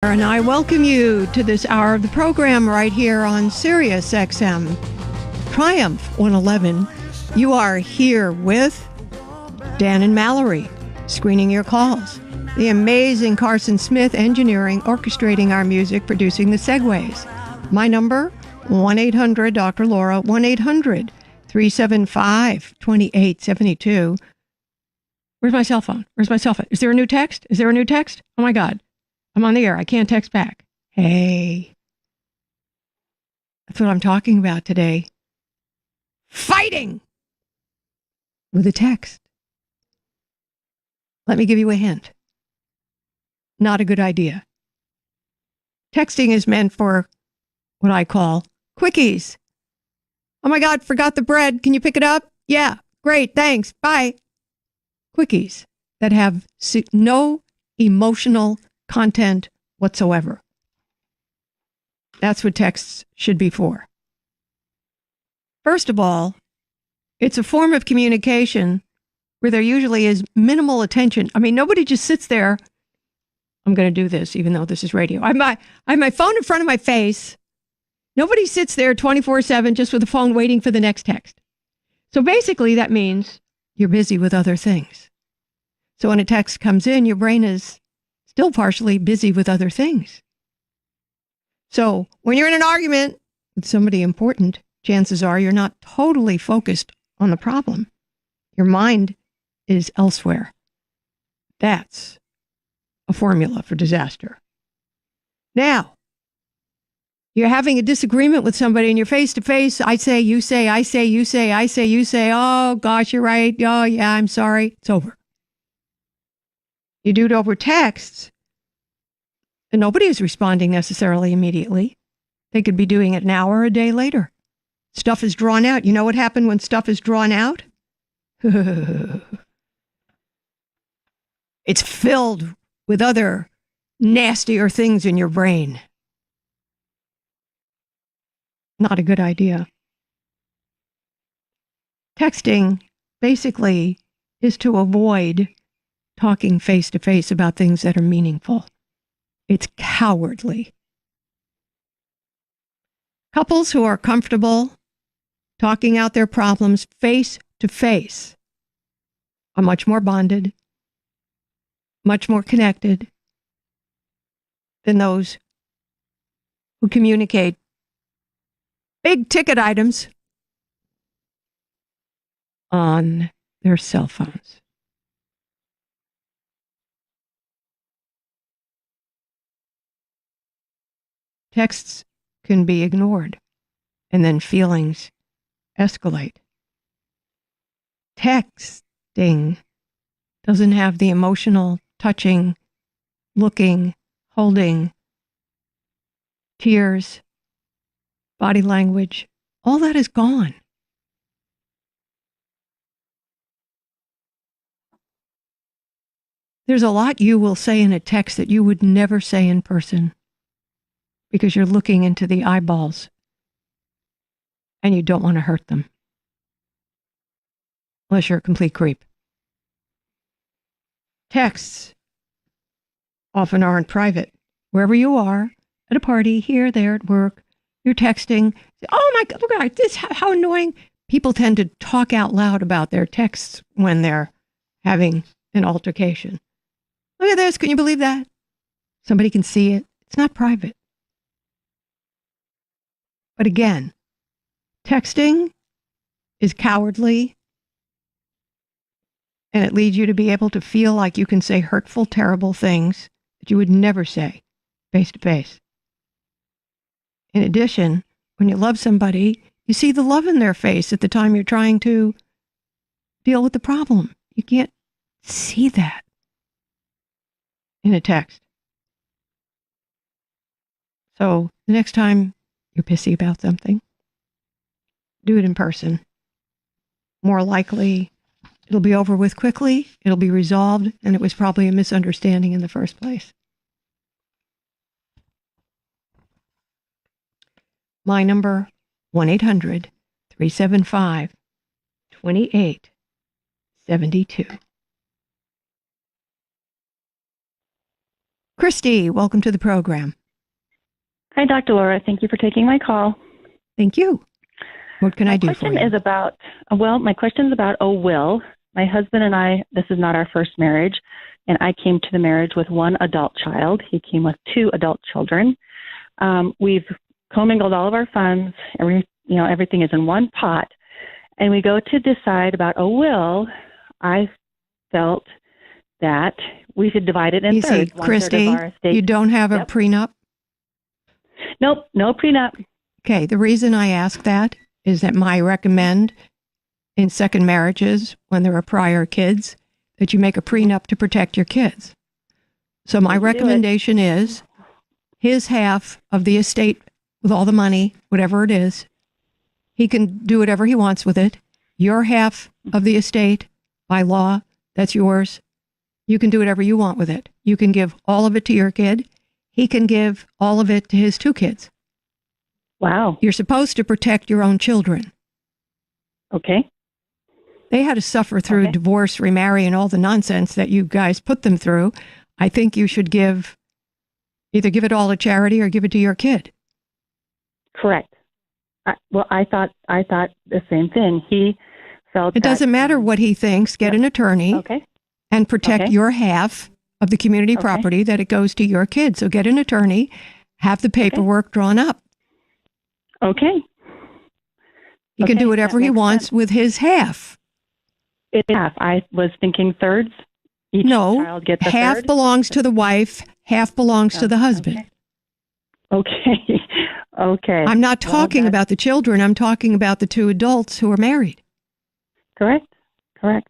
And I welcome you to this hour of the program right here on Sirius XM Triumph 111. You are here with Dan and Mallory, screening your calls. The amazing Carson Smith engineering, orchestrating our music, producing the segues. My number, 1-800-Dr. Laura, 1-800-375-2872. Where's my cell phone? Is there a new text? Oh my God. I'm on the air. I can't text back. Hey. That's what I'm talking about today. Fighting with a text. Let me give you a hint. Not a good idea. Texting is meant for what I call quickies. Oh my God, forgot the bread. Can you pick it up? Yeah, great, thanks, bye. Quickies that have no emotional content whatsoever. That's what texts should be for. First of all, it's a form of communication where there usually is minimal attention. I mean, nobody just sits there. I'm going to do this, even though this is radio. I have my phone in front of my face. Nobody sits there 24/7 just with the phone waiting for the next text. So basically, that means you're busy with other things. So when a text comes in, your brain is still partially busy with other things. So when you're in an argument with somebody important, chances are you're not totally focused on the problem. Your mind is elsewhere. That's a formula for disaster. Now, you're having a disagreement with somebody and you're face to face. I say, you say, I say, you say, I say, you say, oh gosh, you're right. Oh yeah, I'm sorry. It's over. You do it over texts, and nobody is responding necessarily immediately. They could be doing it an hour or a day later. Stuff is drawn out. You know what happened when stuff is drawn out? It's filled with other nastier things in your brain. Not a good idea. Texting basically is to avoid talking face to face about things that are meaningful. It's cowardly. Couples who are comfortable talking out their problems face to face are much more bonded, much more connected than those who communicate big ticket items on their cell phones. Texts can be ignored, and then feelings escalate. Texting doesn't have the emotional, touching, looking, holding, tears, body language. All that is gone. There's a lot you will say in a text that you would never say in person, because you're looking into the eyeballs and you don't want to hurt them. Unless you're a complete creep. Texts often aren't private. Wherever you are, at a party, here, there, at work, you're texting. Oh my God, look at this, how annoying. People tend to talk out loud about their texts when they're having an altercation. Look at this, can you believe that? Somebody can see it. It's not private. But again, texting is cowardly, and it leads you to be able to feel like you can say hurtful, terrible things that you would never say face to face. In addition, when you love somebody, you see the love in their face at the time you're trying to deal with the problem. You can't see that in a text. So the next time you're pissy about something, do it in person. More likely, it'll be over with quickly, it'll be resolved, and it was probably a misunderstanding in the first place. My number, 1-800-375-2872. Christy, welcome to the program. Hi, Dr. Laura. Thank you for taking my call. Thank you. What can I do for you? My question is about a will. My husband and I, this is not our first marriage, and I came to the marriage with one adult child. He came with two adult children. We've commingled all of our funds. Everything is in one pot. And we go to decide about a will. I felt that we should divide it in thirds. Christy, you don't have a prenup? Nope, no prenup. Okay, the reason I ask that is that I recommend in second marriages, when there are prior kids, that you make a prenup to protect your kids. So my recommendation is his half of the estate with all the money, whatever it is, he can do whatever he wants with it. Your half of the estate, by law, that's yours. You can do whatever you want with it. You can give all of it to your kid. He can give all of it to his two kids. Wow. You're supposed to protect your own children. Okay. They had to suffer through divorce, remarry, and all the nonsense that you guys put them through. I think you should either give it all to charity or give it to your kid. Correct. I thought the same thing. He felt it doesn't matter what he thinks. Get an attorney and protect your half of the community property that it goes to your kid. So get an attorney, have the paperwork drawn up. Okay. He can do whatever he wants with his half. Half. I was thinking thirds. Each child gets a half third. Belongs to the wife, half belongs to the husband. Okay. Okay. I'm not talking about the children. I'm talking about the two adults who are married. Correct.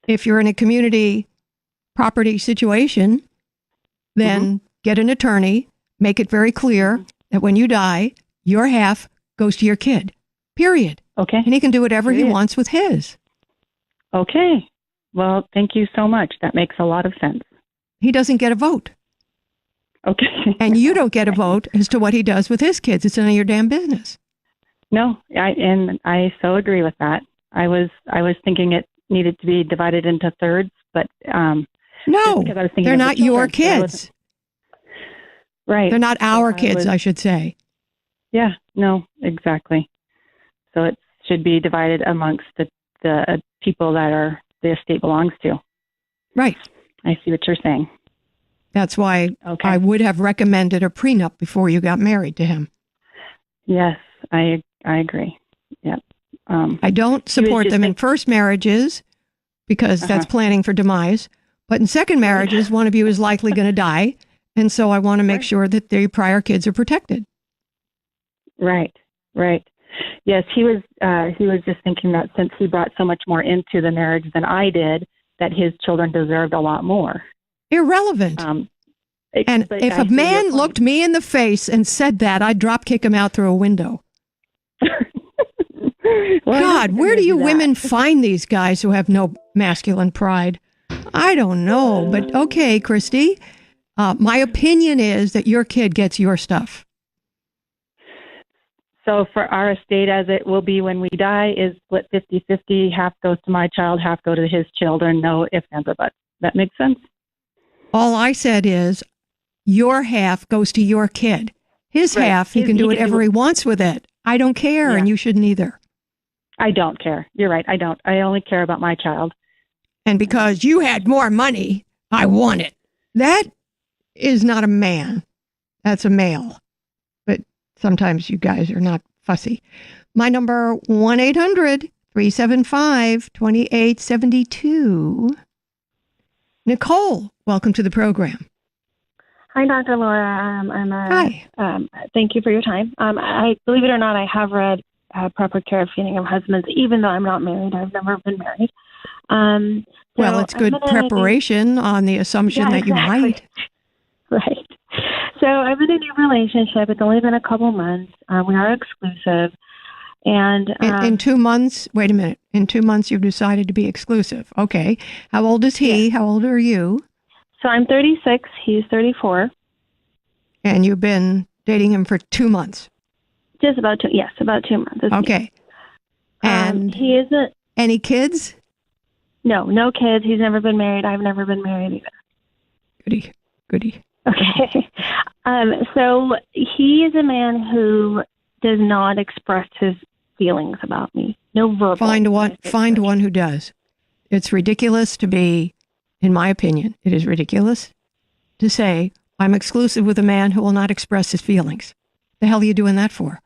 If you're in a community property situation, then get an attorney, make it very clear that when you die, your half goes to your kid, period. Okay. And he can do whatever he wants with his. Okay. Well, thank you so much. That makes a lot of sense. He doesn't get a vote. Okay. And you don't get a vote as to what he does with his kids. It's none of your damn business. No, I so agree with that. I was thinking it needed to be divided into thirds, but no, they're not your kids. Right. They're not our kids, I should say. Yeah, no, exactly. So it should be divided amongst the people that the estate belongs to. Right. I see what you're saying. That's why I would have recommended a prenup before you got married to him. Yes, I agree. Yep. I don't support them in first marriages because that's planning for demise. But in second marriages, one of you is likely going to die. And so I want to make sure that the prior kids are protected. Right. Yes, he was just thinking that since he brought so much more into the marriage than I did, that his children deserved a lot more. Irrelevant. And if a man looked me in the face and said that, I'd drop kick him out through a window. God, where do you women find these guys who have no masculine pride? I don't know, but okay, Christy. My opinion is that your kid gets your stuff. So for our estate, as it will be when we die, is split 50-50. Half goes to my child, half go to his children. No ifs, ands, or buts. That makes sense? All I said is your half goes to your kid. His half, he can do whatever he wants with it. I don't care, and you shouldn't either. I don't care. You're right. I don't. I only care about my child. And because you had more money, I want it. That is not a man. That's a male. But sometimes you guys are not fussy. My number, 1-800-375-2872. Nicole, welcome to the program. Hi, Dr. Laura. Hi. Thank you for your time. I believe it or not, I have read Proper Care of Feeding of Husbands, even though I'm not married. I've never been married. Well, it's good preparation on the assumption that you might. Right. So I'm in a new relationship. It's only been a couple months. We are exclusive. And in 2 months, wait a minute. In 2 months, you've decided to be exclusive. Okay. How old is he? Yeah. How old are you? So I'm 36. He's 34. And you've been dating him for 2 months? Just about 2. Yes, about 2 months. Okay. And he isn't. Any kids? No kids. He's never been married. I've never been married either. Goody. Okay. So he is a man who does not express his feelings about me. No verbal. Find one who does. It's ridiculous to be, in my opinion, it is ridiculous to say, I'm exclusive with a man who will not express his feelings. The hell are you doing that for?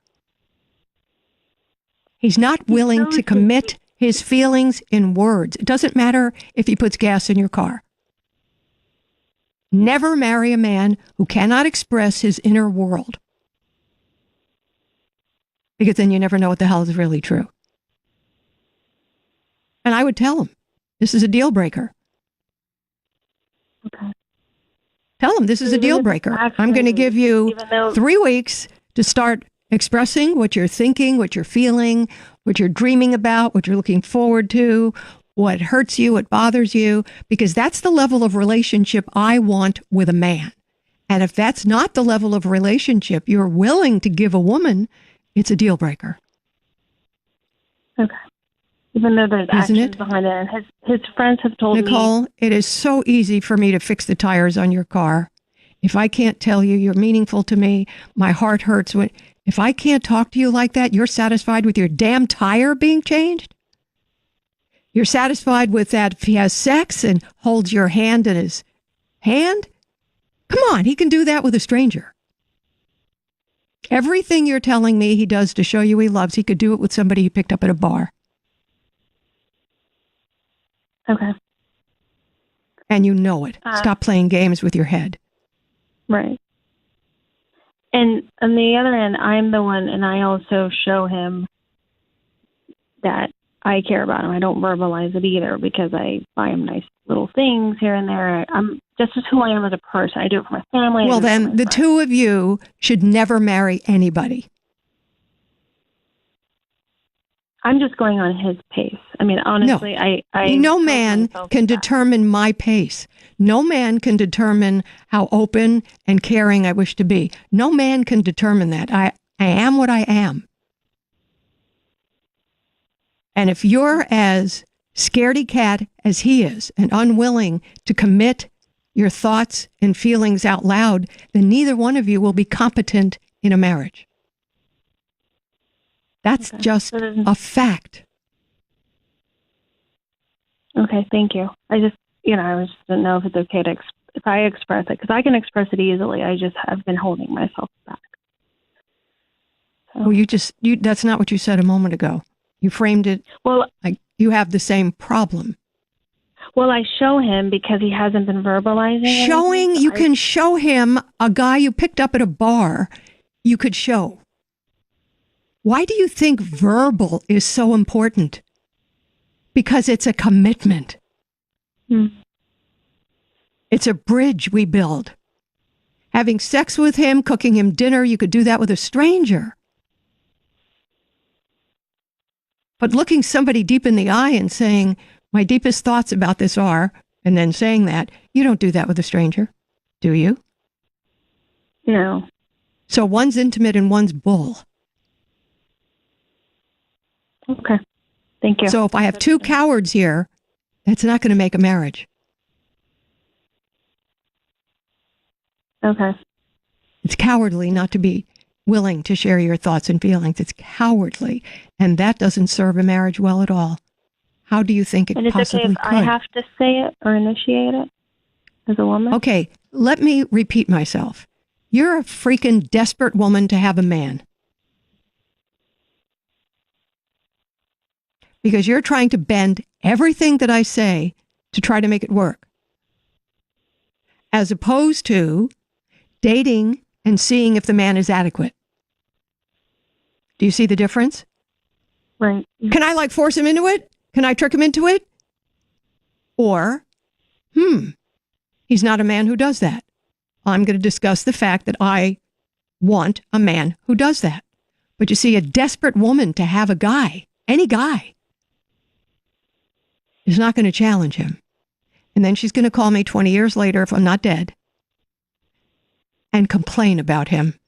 He's not willing to commit his feelings in words. It doesn't matter if he puts gas in your car. Never marry a man who cannot express his inner world. Because then you never know what the hell is really true. And I would tell him, this is a deal breaker. Okay. Tell him this is a deal breaker. I'm going to give you 3 weeks to start expressing what you're thinking, what you're feeling, what you're dreaming about, what you're looking forward to, what hurts you, what bothers you, because that's the level of relationship I want with a man. And if that's not the level of relationship you're willing to give a woman, it's a deal breaker. Okay. Even though there's actions behind it. And his friends have told me... Nicole, it is so easy for me to fix the tires on your car. If I can't tell you you're meaningful to me, my heart hurts. If I can't talk to you like that, you're satisfied with your damn tire being changed? You're satisfied with that if he has sex and holds your hand in his hand? Come on, he can do that with a stranger. Everything you're telling me he does to show you he loves, he could do it with somebody he picked up at a bar. Okay. And you know it. Stop playing games with your head. Right. And on the other end, I'm the one, and I also show him that I care about him. I don't verbalize it either because I buy him nice little things here and there. I'm just as who I am as a person. I do it for my family. Well, then the two of you should never marry anybody. I'm just going on his pace. I mean, honestly, I no man can determine my pace. No man can determine how open and caring I wish to be. No man can determine that. I am what I am. And if you're as scaredy cat as he is and unwilling to commit your thoughts and feelings out loud, then neither one of you will be competent in a marriage. That's just a fact. Okay, thank you. I just, I just didn't know if it's okay to if I express it, because I can express it easily. I just have been holding myself back. So. Well, that's not what you said a moment ago. You framed it like you have the same problem. Well, I show him because he hasn't been verbalizing. Showing, you can show him a guy you picked up at a bar, you could show. Why do you think verbal is so important? Because it's a commitment. It's a bridge we build. Having sex with him, cooking him dinner, you could do that with a stranger. But looking somebody deep in the eye and saying, my deepest thoughts about this are, and then saying that, you don't do that with a stranger, do you? No. So one's intimate and one's bull. Okay. Thank you. So if I have two cowards here, that's not going to make a marriage. Okay. It's cowardly not to be willing to share your thoughts and feelings. It's cowardly. And that doesn't serve a marriage well at all. How do you think it possibly could? I have to say it or initiate it as a woman? Okay, let me repeat myself. You're a freaking desperate woman to have a man. Because you're trying to bend everything that I say to try to make it work. As opposed to dating and seeing if the man is adequate. Do you see the difference? Right. Can I force him into it? Can I trick him into it? Or, he's not a man who does that. I'm going to discuss the fact that I want a man who does that. But you see, a desperate woman to have a guy, any guy, is not going to challenge him. And then she's going to call me 20 years later, if I'm not dead, and complain about him.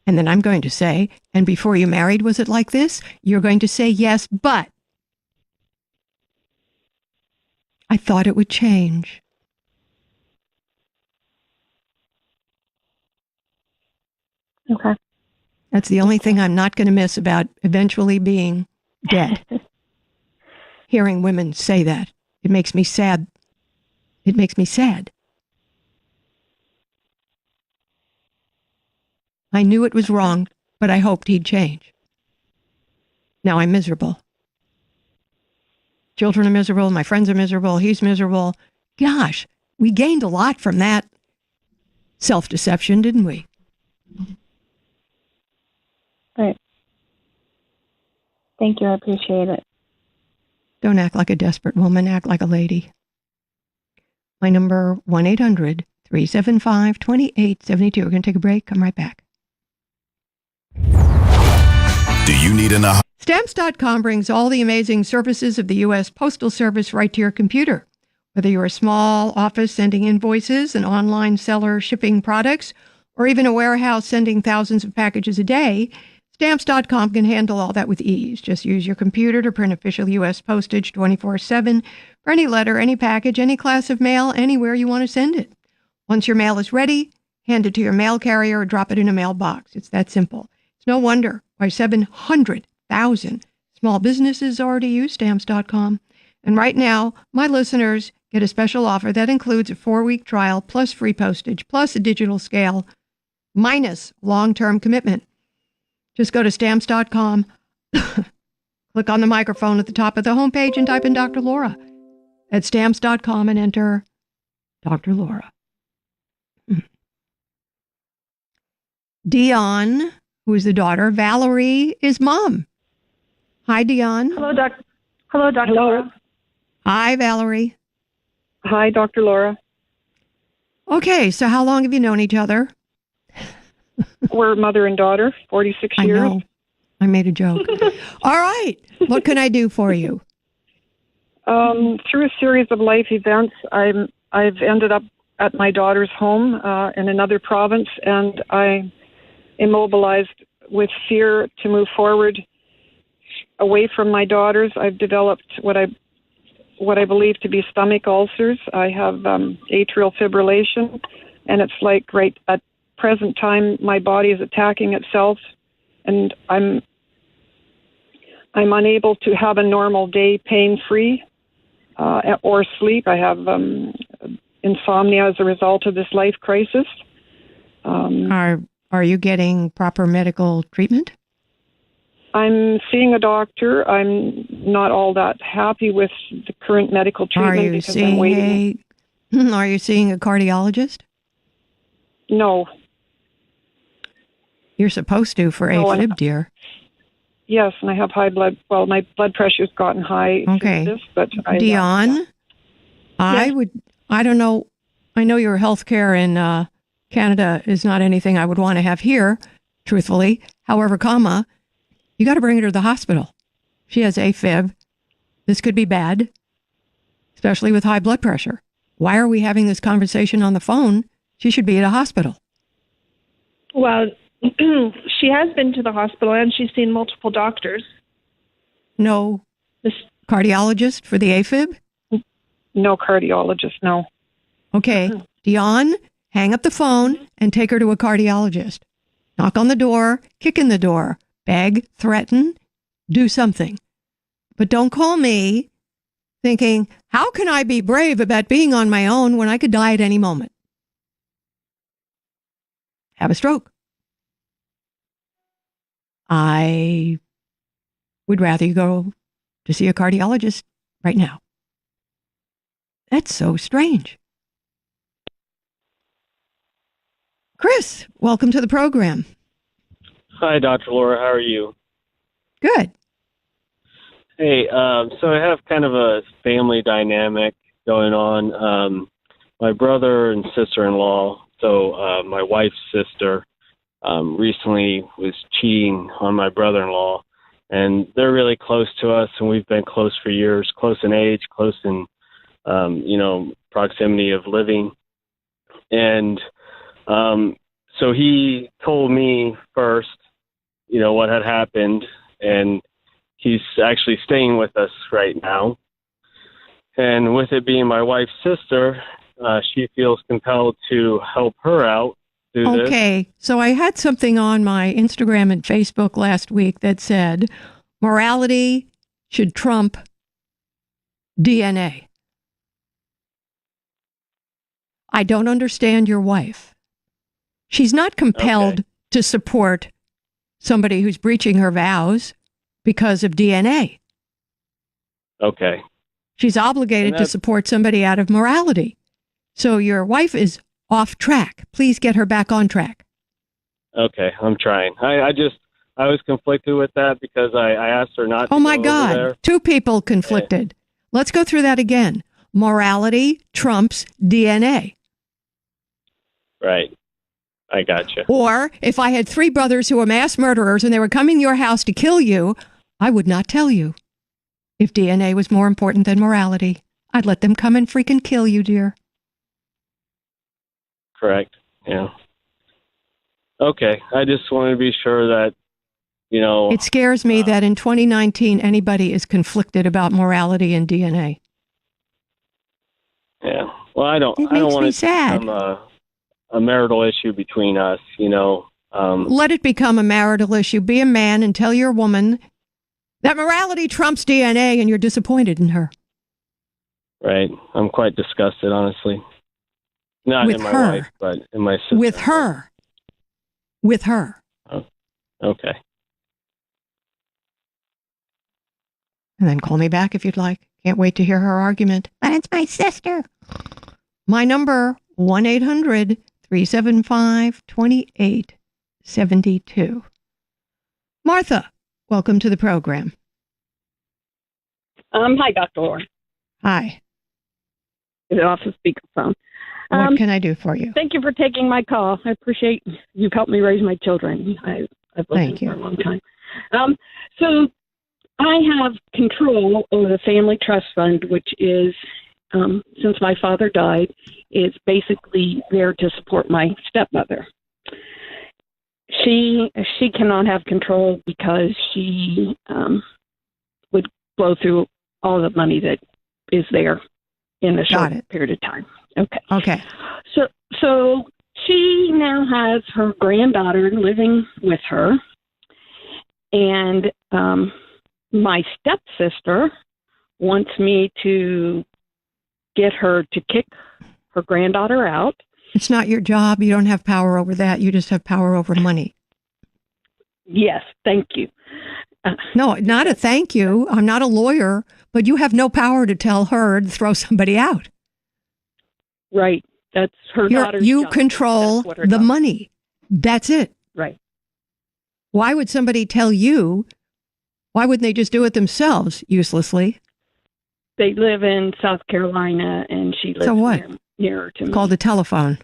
And then I'm going to say, and before you married, was it like this? You're going to say, yes, but I thought it would change. Okay. That's the only thing I'm not going to miss about eventually being dead. Hearing women say that. It makes me sad. It makes me sad. I knew it was wrong, but I hoped he'd change. Now I'm miserable. Children are miserable. My friends are miserable. He's miserable. Gosh, we gained a lot from that self-deception, didn't we? Right. Thank you. I appreciate it. Don't act like a desperate woman. Act like a lady. My number, 1-800-375-2872. We're going to take a break. Come right back. Do you need an... Stamps.com brings all the amazing services of the U.S. Postal Service right to your computer. Whether you're a small office sending invoices, an online seller shipping products, or even a warehouse sending thousands of packages a day, Stamps.com can handle all that with ease. Just use your computer to print official U.S. postage 24/7 for any letter, any package, any class of mail, anywhere you want to send it. Once your mail is ready, hand it to your mail carrier or drop it in a mailbox. It's that simple. It's no wonder why 700,000 small businesses already use Stamps.com. And right now, my listeners get a special offer that includes a 4-week trial plus free postage plus a digital scale minus long-term commitment. Just go to Stamps.com, click on the microphone at the top of the homepage and type in Dr. Laura at Stamps.com and enter Dr. Laura. Dion, who is the daughter, Valerie is mom. Hi, Dion. Hello, Hello, Dr. Hello. Laura. Hi, Valerie. Hi, Dr. Laura. Okay, so how long have you known each other? We're mother and daughter, 46 I years. know. I made a joke. All right. What can I do for you? Through a series of life events, I've ended up at my daughter's home in another province, and I immobilized with fear to move forward away from my daughters. I've developed what I believe to be stomach ulcers. I have atrial fibrillation, and it's like right at present time my body is attacking itself, and I'm unable to have a normal day pain-free or sleep. I have insomnia as a result of this life crisis. Are you getting proper medical treatment? I'm seeing a doctor. I'm not all that happy with the current medical treatment because I'm waiting. Are you seeing a cardiologist? No. You're supposed to for AFib, dear. Yes, and I have high blood. Well, my blood pressure's gotten high. Okay, since this, but Dion, I don't know. I know your health care in Canada is not anything I would want to have here, truthfully. However, you got to bring her to the hospital. She has AFib. This could be bad, especially with high blood pressure. Why are we having this conversation on the phone? She should be at a hospital. Well, she has been to the hospital and she's seen multiple doctors. No cardiologist for the AFib? No cardiologist, no. Okay, Dion, hang up the phone and take her to a cardiologist. Knock on the door, kick in the door, beg, threaten, do something. But don't call me thinking, how can I be brave about being on my own when I could die at any moment? Have a stroke. I would rather you go to see a cardiologist right now. That's so strange. Chris, welcome to the program. Hi, Dr. Laura. How are you? Good. Hey, so I have kind of a family dynamic going on. My brother and sister-in-law, so my wife's sister, recently was cheating on my brother-in-law, and they're really close to us, and we've been close for years, close in age, close in, proximity of living. And so he told me first, what had happened, and he's actually staying with us right now. And with it being my wife's sister, she feels compelled to help her out do this. Okay, so I had something on my Instagram and Facebook last week that said morality should trump DNA. I don't understand your wife. She's not compelled to support somebody who's breaching her vows because of DNA. Okay. She's obligated to support somebody out of morality. So your wife is off track. Please get her back on track. Okay, I'm trying. I was conflicted with that because I asked her not to Oh my go God. over there. Two people conflicted. Let's go through that again. Morality trumps DNA. Right. I gotcha. Or if I had three brothers who were mass murderers and they were coming to your house to kill you, I would not tell you. If DNA was more important than morality, I'd let them come and freaking kill you, dear. Correct. Yeah. Okay. I just want to be sure that, It scares me that in 2019, anybody is conflicted about morality and DNA. Yeah. Well, I don't It want makes me it to sad. become a marital issue between us, Let it become a marital issue. Be a man and tell your woman that morality trumps DNA and you're disappointed in her. Right. I'm quite disgusted, honestly. Not With in my her. wife, but in my sister. With her. With her. Oh, okay. And then call me back if you'd like. Can't wait to hear her argument. But it's my sister. My number, 1-800-375-2872. Martha, welcome to the program. Hi, Dr. Lauren. Hi. Get it off the speakerphone. What can I do for you? Thank you for taking my call. I appreciate you've helped me raise my children. I've listened for a long time. So I have control over the family trust fund, which is, since my father died, is basically there to support my stepmother. She cannot have control because she would blow through all the money that is there in a short period of time. Okay. So she now has her granddaughter living with her, and my stepsister wants me to get her to kick her granddaughter out. It's not your job. You don't have power over that. You just have power over money. Yes, thank you. No, not a thank you. I'm not a lawyer, but you have no power to tell her to throw somebody out. Right. That's her daughter's You job. control the money. That's it. Right. Why would somebody tell you? Why wouldn't they just do it themselves uselessly? They live in South Carolina, and she lives nearer to me. Call the telephone.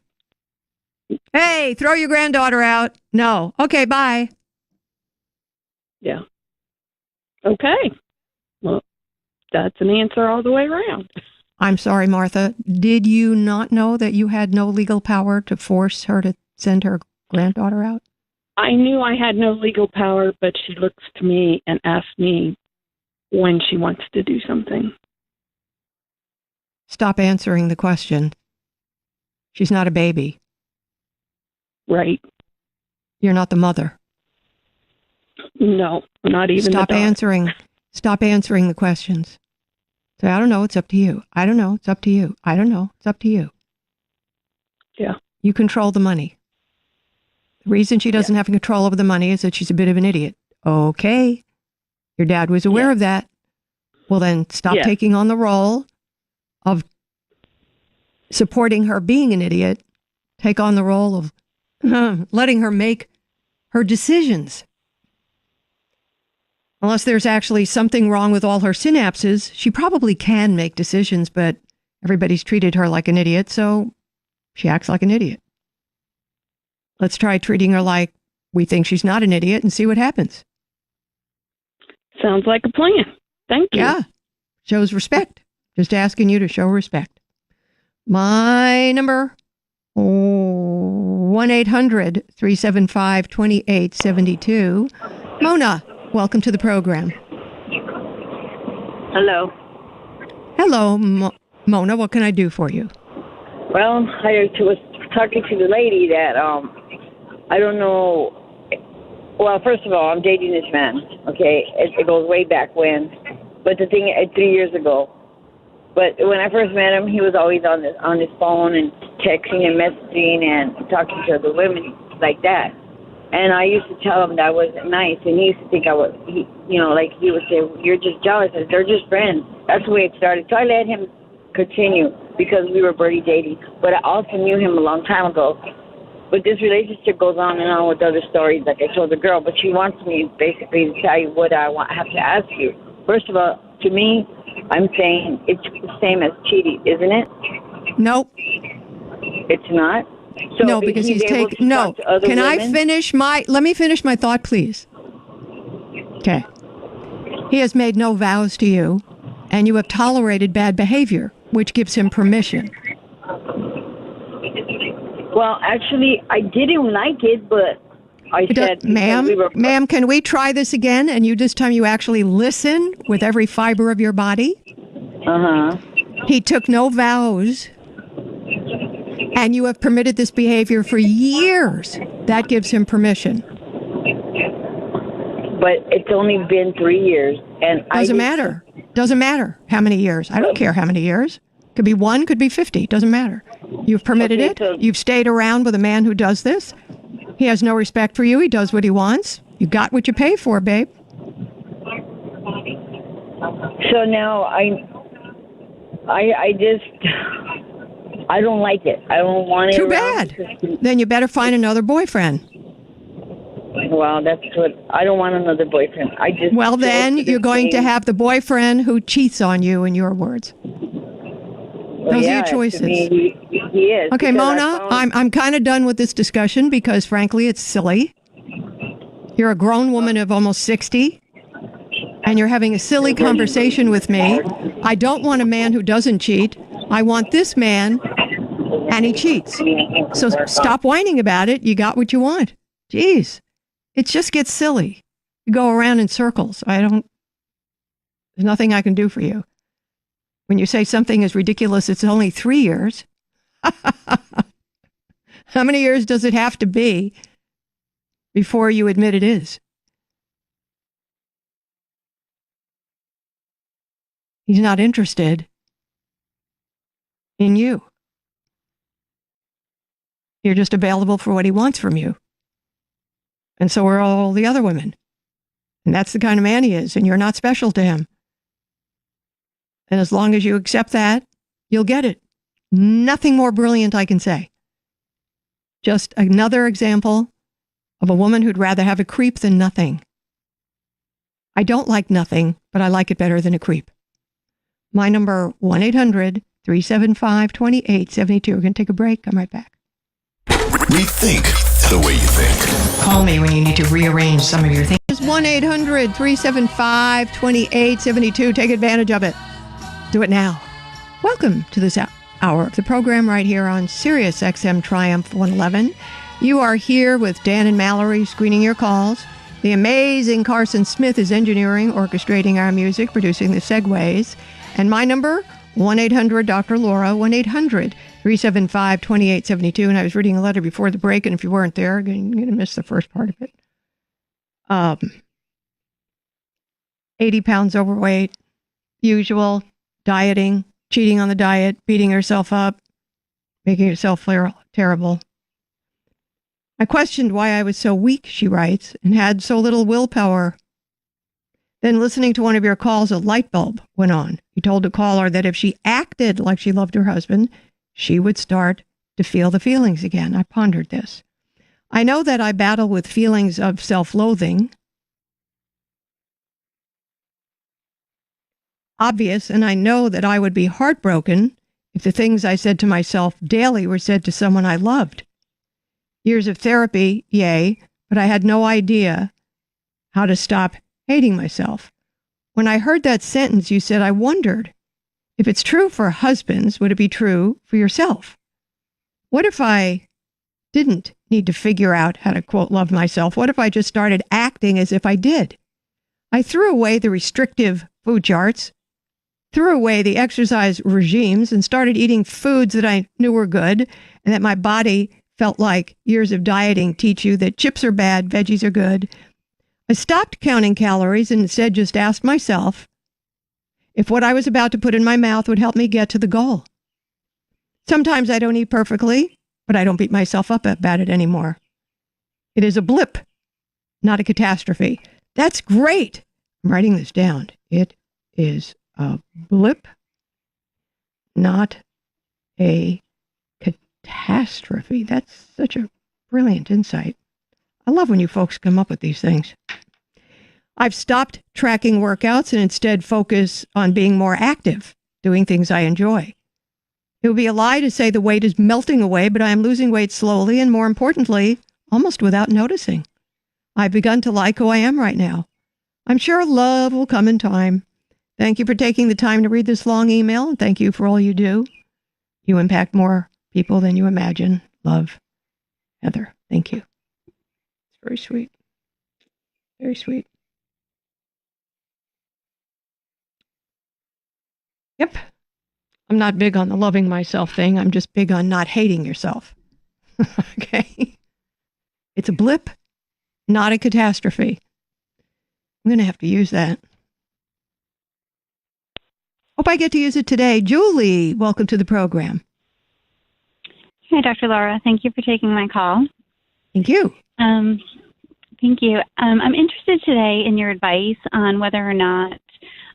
Hey, throw your granddaughter out. No. Okay, bye. Yeah. Okay. Well, that's an answer all the way around. I'm sorry, Martha. Did you not know that you had no legal power to force her to send her granddaughter out? I knew I had no legal power, but she looks to me and asks me when she wants to do something. Stop answering the question. She's not a baby. Right. You're not the mother. No, not even Stop the daughter. answering the questions. Say, I don't know, it's up to you. I don't know, it's up to you. I don't know, it's up to you. Yeah. You control the money. The reason she doesn't have control over the money is that she's a bit of an idiot. Okay. Your dad was aware of that. Well, then stop taking on the role of supporting her being an idiot. Take on the role of letting her make her decisions. Unless there's actually something wrong with all her synapses, she probably can make decisions, but everybody's treated her like an idiot, so she acts like an idiot. Let's try treating her like we think she's not an idiot and see what happens. Sounds like a plan. Thank you. Yeah. Shows respect. Just asking you to show respect. My number, 1-800-375-2872. Mona, welcome to the program. Hello. Hello, Mona. What can I do for you? Well, I was talking to the lady that I don't know. Well, first of all, I'm dating this man. Okay, it goes way back when, but the thing, 3 years ago. But when I first met him, he was always on his phone and texting and messaging and talking to other women like that. And I used to tell him that I wasn't nice, and he used to think I was. He would say, "You're just jealous." I said, "They're just friends." That's the way it started. So I let him continue because we were already dating. But I also knew him a long time ago. But this relationship goes on and on with other stories, like I told the girl. But she wants me basically to tell you what I have to ask you. First of all, to me, I'm saying it's the same as cheating, isn't it? Nope. It's not? So no, because he's taking... No. Can I finish let me finish my thought, please? Okay. He has made no vows to you, and you have tolerated bad behavior, which gives him permission. Well, actually, I didn't like it, but I said... Ma'am, can we try this again? And this time you actually listen with every fiber of your body? Uh-huh. He took no vows, and you have permitted this behavior for years. That gives him permission. But it's only been 3 years, and Doesn't matter. Doesn't matter how many years. I don't care how many years. Could be 1, could be 50. Doesn't matter. You've permitted it. So you've stayed around with a man who does this. He has no respect for you. He does what he wants. You got what you pay for, babe. So now I don't like it. I don't want it. Too bad. Then you better find another boyfriend. Well, that's what I don't want another boyfriend. Well, then you're going to have the boyfriend who cheats on you, in your words. Those are your choices. He is. Okay, Mona, I'm kind of done with this discussion because, frankly, it's silly. You're a grown woman of almost 60, and you're having a silly conversation with me. I don't want a man who doesn't cheat. I want this man, and he cheats. So stop whining about it. You got what you want. Jeez. It just gets silly. You go around in circles. There's nothing I can do for you. When you say something is ridiculous, it's only 3 years. How many years does it have to be before you admit it is? He's not interested in you. You're just available for what he wants from you. And so are all the other women. And that's the kind of man he is, and you're not special to him. And as long as you accept that, you'll get it. Nothing more brilliant I can say. Just another example of a woman who'd rather have a creep than nothing. I don't like nothing, but I like it better than a creep. My number, 1-800-375-2872. We're going to take a break. Come right back. Rethink the way you think. Call me when you need to rearrange some of your things. It's 1-800-375-2872. Take advantage of it. Do it now. Welcome to this hour of the program right here on Sirius XM Triumph 111. You are here with Dan and Mallory screening your calls. The amazing Carson Smith is engineering, orchestrating our music, producing the segues. And my number, 1-800-Dr. Laura, 1-800-375-2872. And I was reading a letter before the break, and if you weren't there, you're going to miss the first part of it. 80 pounds overweight, usual, dieting, cheating on the diet, beating yourself up, making yourself feel terrible. I questioned why I was so weak, she writes, and had so little willpower. Then listening to one of your calls, a light bulb went on. You told the caller that if she acted like she loved her husband, she would start to feel the feelings again. I pondered this. I know that I battle with feelings of self-loathing, obvious, and I know that I would be heartbroken if the things I said to myself daily were said to someone I loved. Years of therapy, yay, but I had no idea how to stop hating myself. When I heard that sentence, you said, I wondered, if it's true for husbands, would it be true for yourself? What if I didn't need to figure out how to, quote, love myself? What if I just started acting as if I did? I threw away the restrictive food charts, threw away the exercise regimes, and started eating foods that I knew were good and that my body felt like years of dieting teach you that chips are bad, veggies are good. I stopped counting calories and instead just asked myself if what I was about to put in my mouth would help me get to the goal. Sometimes I don't eat perfectly, but I don't beat myself up about it anymore. It is a blip, not a catastrophe. That's great. I'm writing this down. It is a blip, not a catastrophe. That's such a brilliant insight. I love when you folks come up with these things. I've stopped tracking workouts and instead focus on being more active, doing things I enjoy. It would be a lie to say the weight is melting away, but I am losing weight slowly and, more importantly, almost without noticing. I've begun to like who I am right now. I'm sure love will come in time. Thank you for taking the time to read this long email, and thank you for all you do. You impact more people than you imagine. Love, Heather. Thank you. It's very sweet. Very sweet. Yep. I'm not big on the loving myself thing. I'm just big on not hating yourself. Okay. It's a blip, not a catastrophe. I'm going to have to use that. Hope I get to use it today. Julie, welcome to the program. Hi, Dr. Laura. Thank you for taking my call. Thank you. Thank you. I'm interested today in your advice on whether or not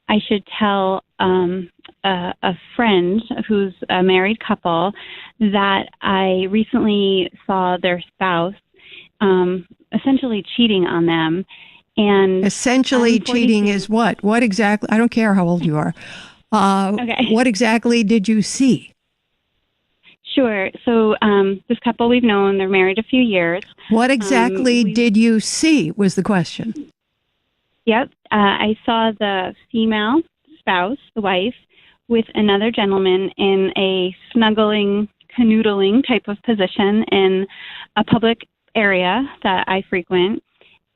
I should tell a friend who's a married couple that I recently saw their spouse essentially cheating on them. And essentially cheating is what? What exactly? I don't care how old you are. Okay. What exactly did you see? Sure. So this couple we've known, they're married a few years. What exactly did you see was the question. Yep. I saw the female spouse, the wife, with another gentleman in a snuggling, canoodling type of position in a public area that I frequent.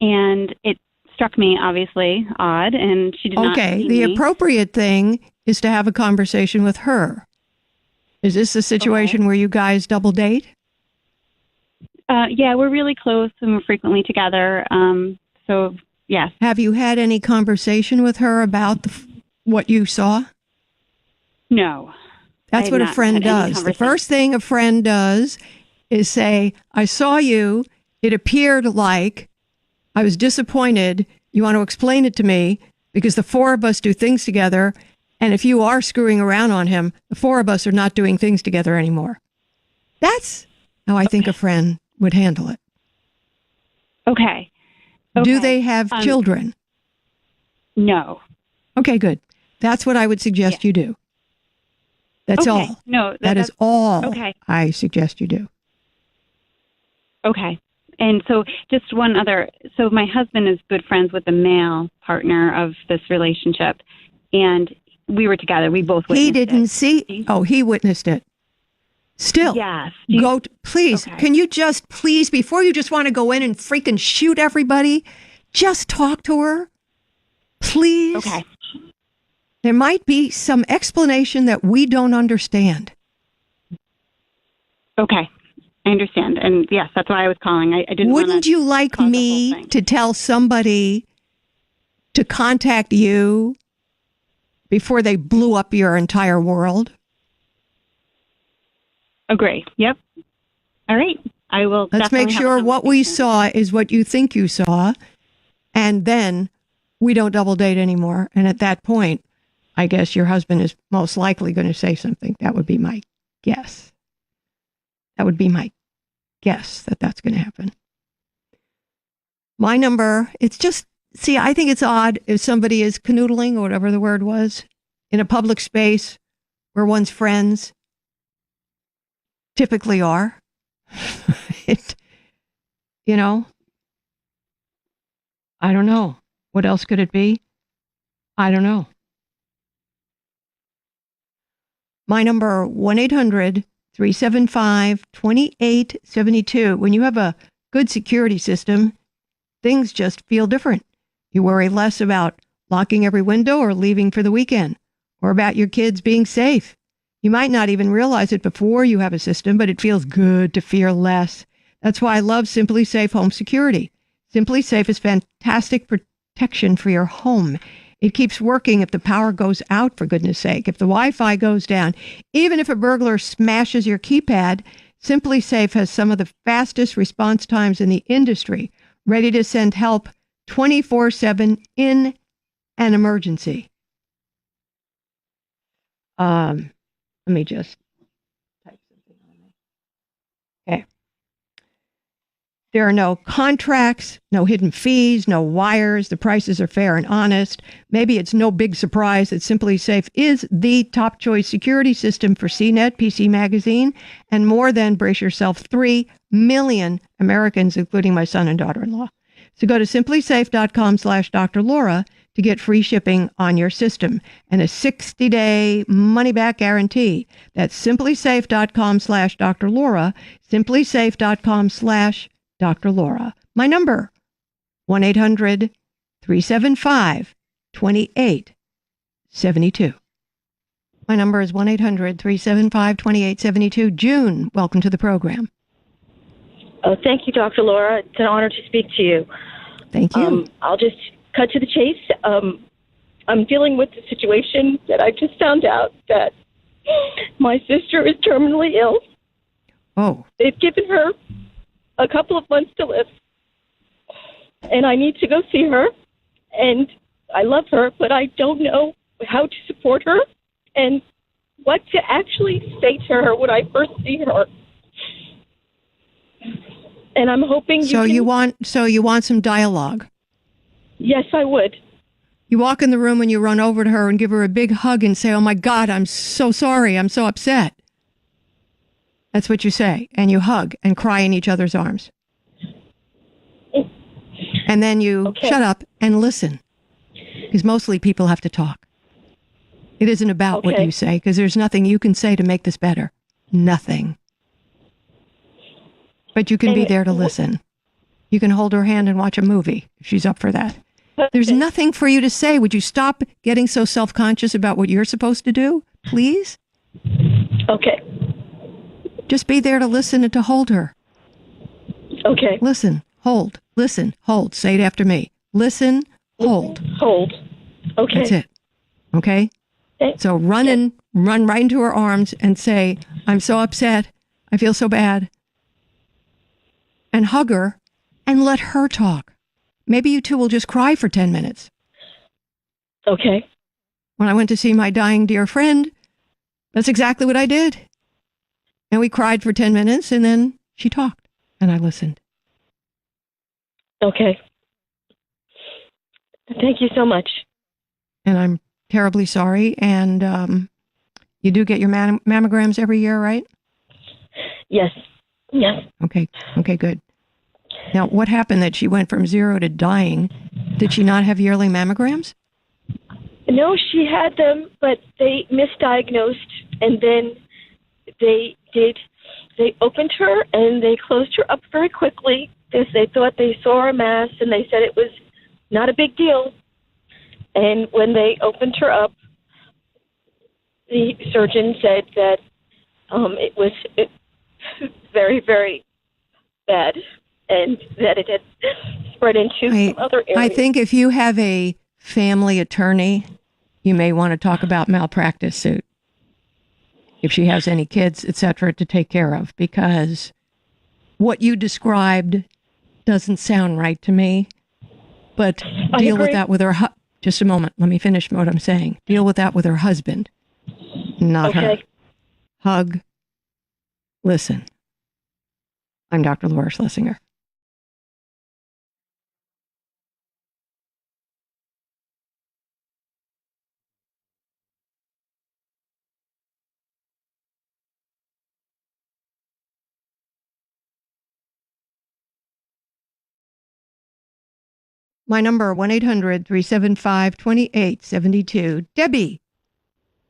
And it struck me, obviously, odd, and she did not see the me. Appropriate thing is to have a conversation with her. Is this a situation where you guys double date? Yeah, we're really close and we're frequently together. So, yes. Have you had any conversation with her about what you saw? No. That's what a friend does. The first thing a friend does is say, I saw you. It appeared like I was disappointed. You want to explain it to me because the four of us do things together. And if you are screwing around on him, the four of us are not doing things together anymore. That's how I think a friend would handle it. Okay. Do they have children? No. Okay, good. That's what I would suggest you do. That's all. No, that is all I suggest you do. Okay. And so just one other, so my husband is good friends with the male partner of this relationship. And we were together. We both witnessed it. He didn't see. Oh, he witnessed it. Still. Yes. Please, can you just please, before you just want to go in and freaking shoot everybody, just talk to her? Please. Okay. There might be some explanation that we don't understand. Okay. I understand. And yes, that's why I was calling. I didn't Wouldn't you like me to tell somebody to contact you before they blew up your entire world? Agree. Yep. All right. I will. Let's make sure what we saw is what you think you saw. And then we don't double date anymore. And at that point, I guess your husband is most likely going to say something. That would be my guess. That would be my guess that that's going to happen. My number, it's just, see, I think it's odd if somebody is canoodling or whatever the word was in a public space where one's friends typically are. I don't know. What else could it be? I don't know. My number, 1-800-375-2872. When you have a good security system, things just feel different. You worry less about locking every window or leaving for the weekend, or about your kids being safe. You might not even realize it before you have a system, but it feels good to fear less. That's why I love Simply Safe Home Security. Simply Safe is fantastic protection for your home. It keeps working if the power goes out, for goodness sake, if the Wi-Fi goes down. Even if a burglar smashes your keypad, Simply Safe has some of the fastest response times in the industry, ready to send help 24/7 in an emergency. Let me just type something on there. Okay. There are no contracts, no hidden fees, no wires. The prices are fair and honest. Maybe it's no big surprise that Simply Safe is the top choice security system for CNET, PC Magazine, and more than, brace yourself, 3 million Americans, including my son and daughter-in-law. So go to simplysafe.com/Dr. Laura to get free shipping on your system and a 60-day money-back guarantee. That's simplysafe.com/Dr. Laura, simplysafe.com/Dr. Laura. My number, 1-800-375-2872. My number is 1-800-375-2872. June, welcome to the program. Oh, thank you, Dr. Laura. It's an honor to speak to you. Thank you. I'll just cut to the chase. I'm dealing with the situation that I just found out that my sister is terminally ill. Oh. They've given her a couple of months to live, and I need to go see her. And I love her, but I don't know how to support her and what to actually say to her when I first see her. And I'm hoping you want some dialogue. Yes, I would. You walk in the room and you run over to her and give her a big hug and say, "Oh my God, I'm so sorry. I'm so upset." That's what you say. And you hug and cry in each other's arms. And then you shut up and listen. Because mostly people have to talk. It isn't about what you say, because there's nothing you can say to make this better. Nothing. But you can be there to listen. You can hold her hand and watch a movie if she's up for that. There's nothing for you to say. Would you stop getting so self-conscious about what you're supposed to do, please? Okay. Just be there to listen and to hold her. Okay. Listen, hold, listen, hold. Say it after me. Listen, hold. Hold. Okay. That's it. Okay? So run right into her arms and say, "I'm so upset. I feel so bad." And hug her and let her talk. Maybe you two will just cry for 10 minutes. Okay. When I went to see my dying dear friend, that's exactly what I did. And we cried for 10 minutes and then she talked and I listened. Okay. Thank you so much. And I'm terribly sorry. And you do get your mammograms every year, right? Yes. Yes. Okay, good. Now, what happened that she went from 0 to dying? Did she not have yearly mammograms? No, she had them, but they misdiagnosed, and then they opened her and they closed her up very quickly because they thought they saw a mass, and they said it was not a big deal. And when they opened her up, the surgeon said that it was very, very bad, and that it had spread into some other areas. I think if you have a family attorney, you may want to talk about malpractice suit. If she has any kids, etc., to take care of, because what you described doesn't sound right to me. But deal with that with her. Just a moment. Let me finish what I'm saying. Deal with that with her husband, not her. Hug. Listen. I'm Dr. Laura Schlesinger. My number, 1-800-375-2872. Debbie,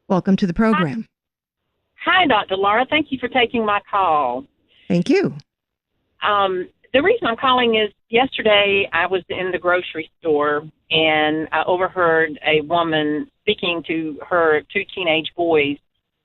welcome to the program. Hi, Dr. Laura. Thank you for taking my call. Thank you. The reason I'm calling is yesterday I was in the grocery store and I overheard a woman speaking to her 2 teenage boys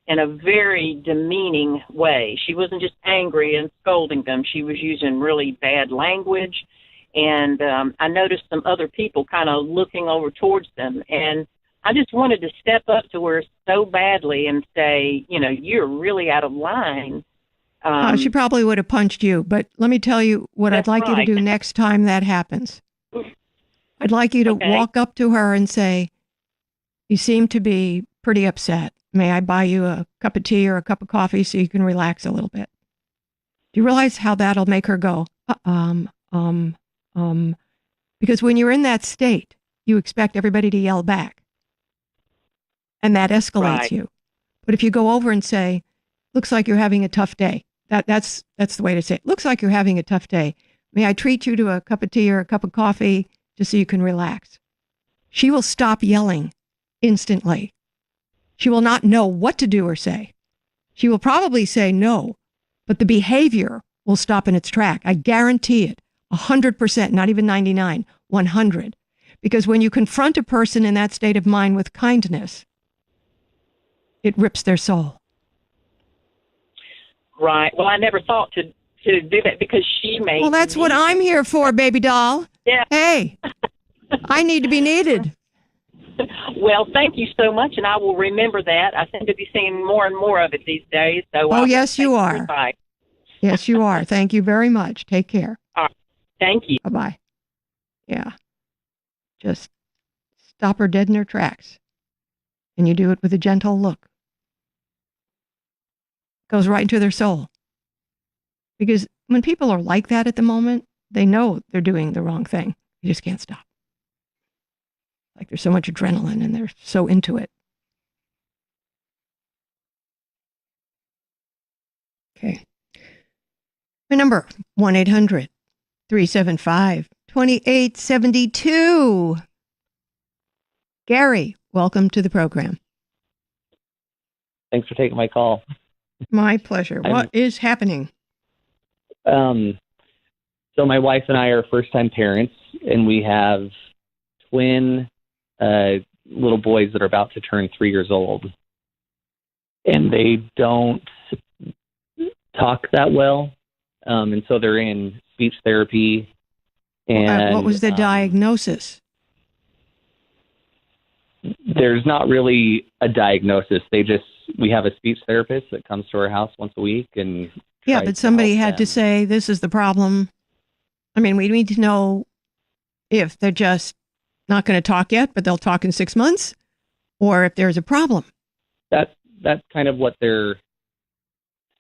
in a very demeaning way. She wasn't just angry and scolding them. She was using really bad language. And I noticed some other people kind of looking over towards them. And I just wanted to step up to her so badly and say, you're really out of line. She probably would have punched you. But let me tell you what I'd like you to do next time that happens. I'd like you to walk up to her and say, you seem to be pretty upset. May I buy you a cup of tea or a cup of coffee so you can relax a little bit? Do you realize how that'll make her go, because when you're in that state, you expect everybody to yell back. And that escalates you. But if you go over and say, looks like you're having a tough day. That's the way to say it. Looks like you're having a tough day. May I treat you to a cup of tea or a cup of coffee just so you can relax? She will stop yelling instantly. She will not know what to do or say. She will probably say no, but the behavior will stop in its track. I guarantee it. 100%, not even 99, 100. Because when you confront a person in that state of mind with kindness, it rips their soul. Right. Well, I never thought to do that because she made. Well, that's what I'm here for, baby doll. Yeah. Hey, I need to be needed. Well, thank you so much, and I will remember that. I seem to be seeing more and more of it these days. So yes, you are. Yes, you are. Thank you very much. Take care. All right. Thank you. Bye-bye. Yeah. Just stop her dead in her tracks. And you do it with a gentle look. Goes right into their soul. Because when people are like that at the moment, they know they're doing the wrong thing. You just can't stop. Like there's so much adrenaline and they're so into it. Okay. My number, 1-800-375-2872. Gary, welcome to the program. Thanks for taking my call. My pleasure. What is happening? So my wife and I are first-time parents, and we have twin little boys that are about to turn 3 years old. And they don't talk that well, and so they're in speech therapy. And what was the diagnosis? There's not really a diagnosis. We have a speech therapist that comes to our house once a week. And yeah, but somebody had to say, this is the problem. I mean, we need to know if they're just not going to talk yet, but they'll talk in 6 months, or if there's a problem. That's kind of what they're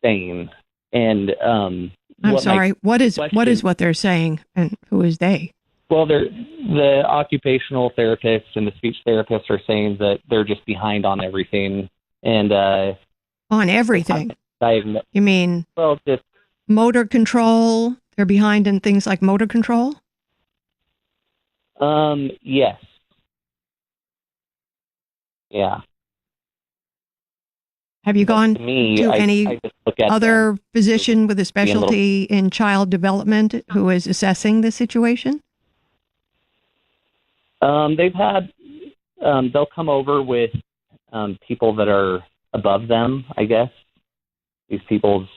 saying. And I'm sorry, what is what they're saying, and who is they? Well, the occupational therapist and the speech therapist are saying that they're just behind on everything. And on everything? You mean just motor control? They're behind in things like motor control? Yes. Yeah. Have you gone to any other physician with a specialty in child development who is assessing the situation? They've had, they'll come over with people that are above them, I guess. These people's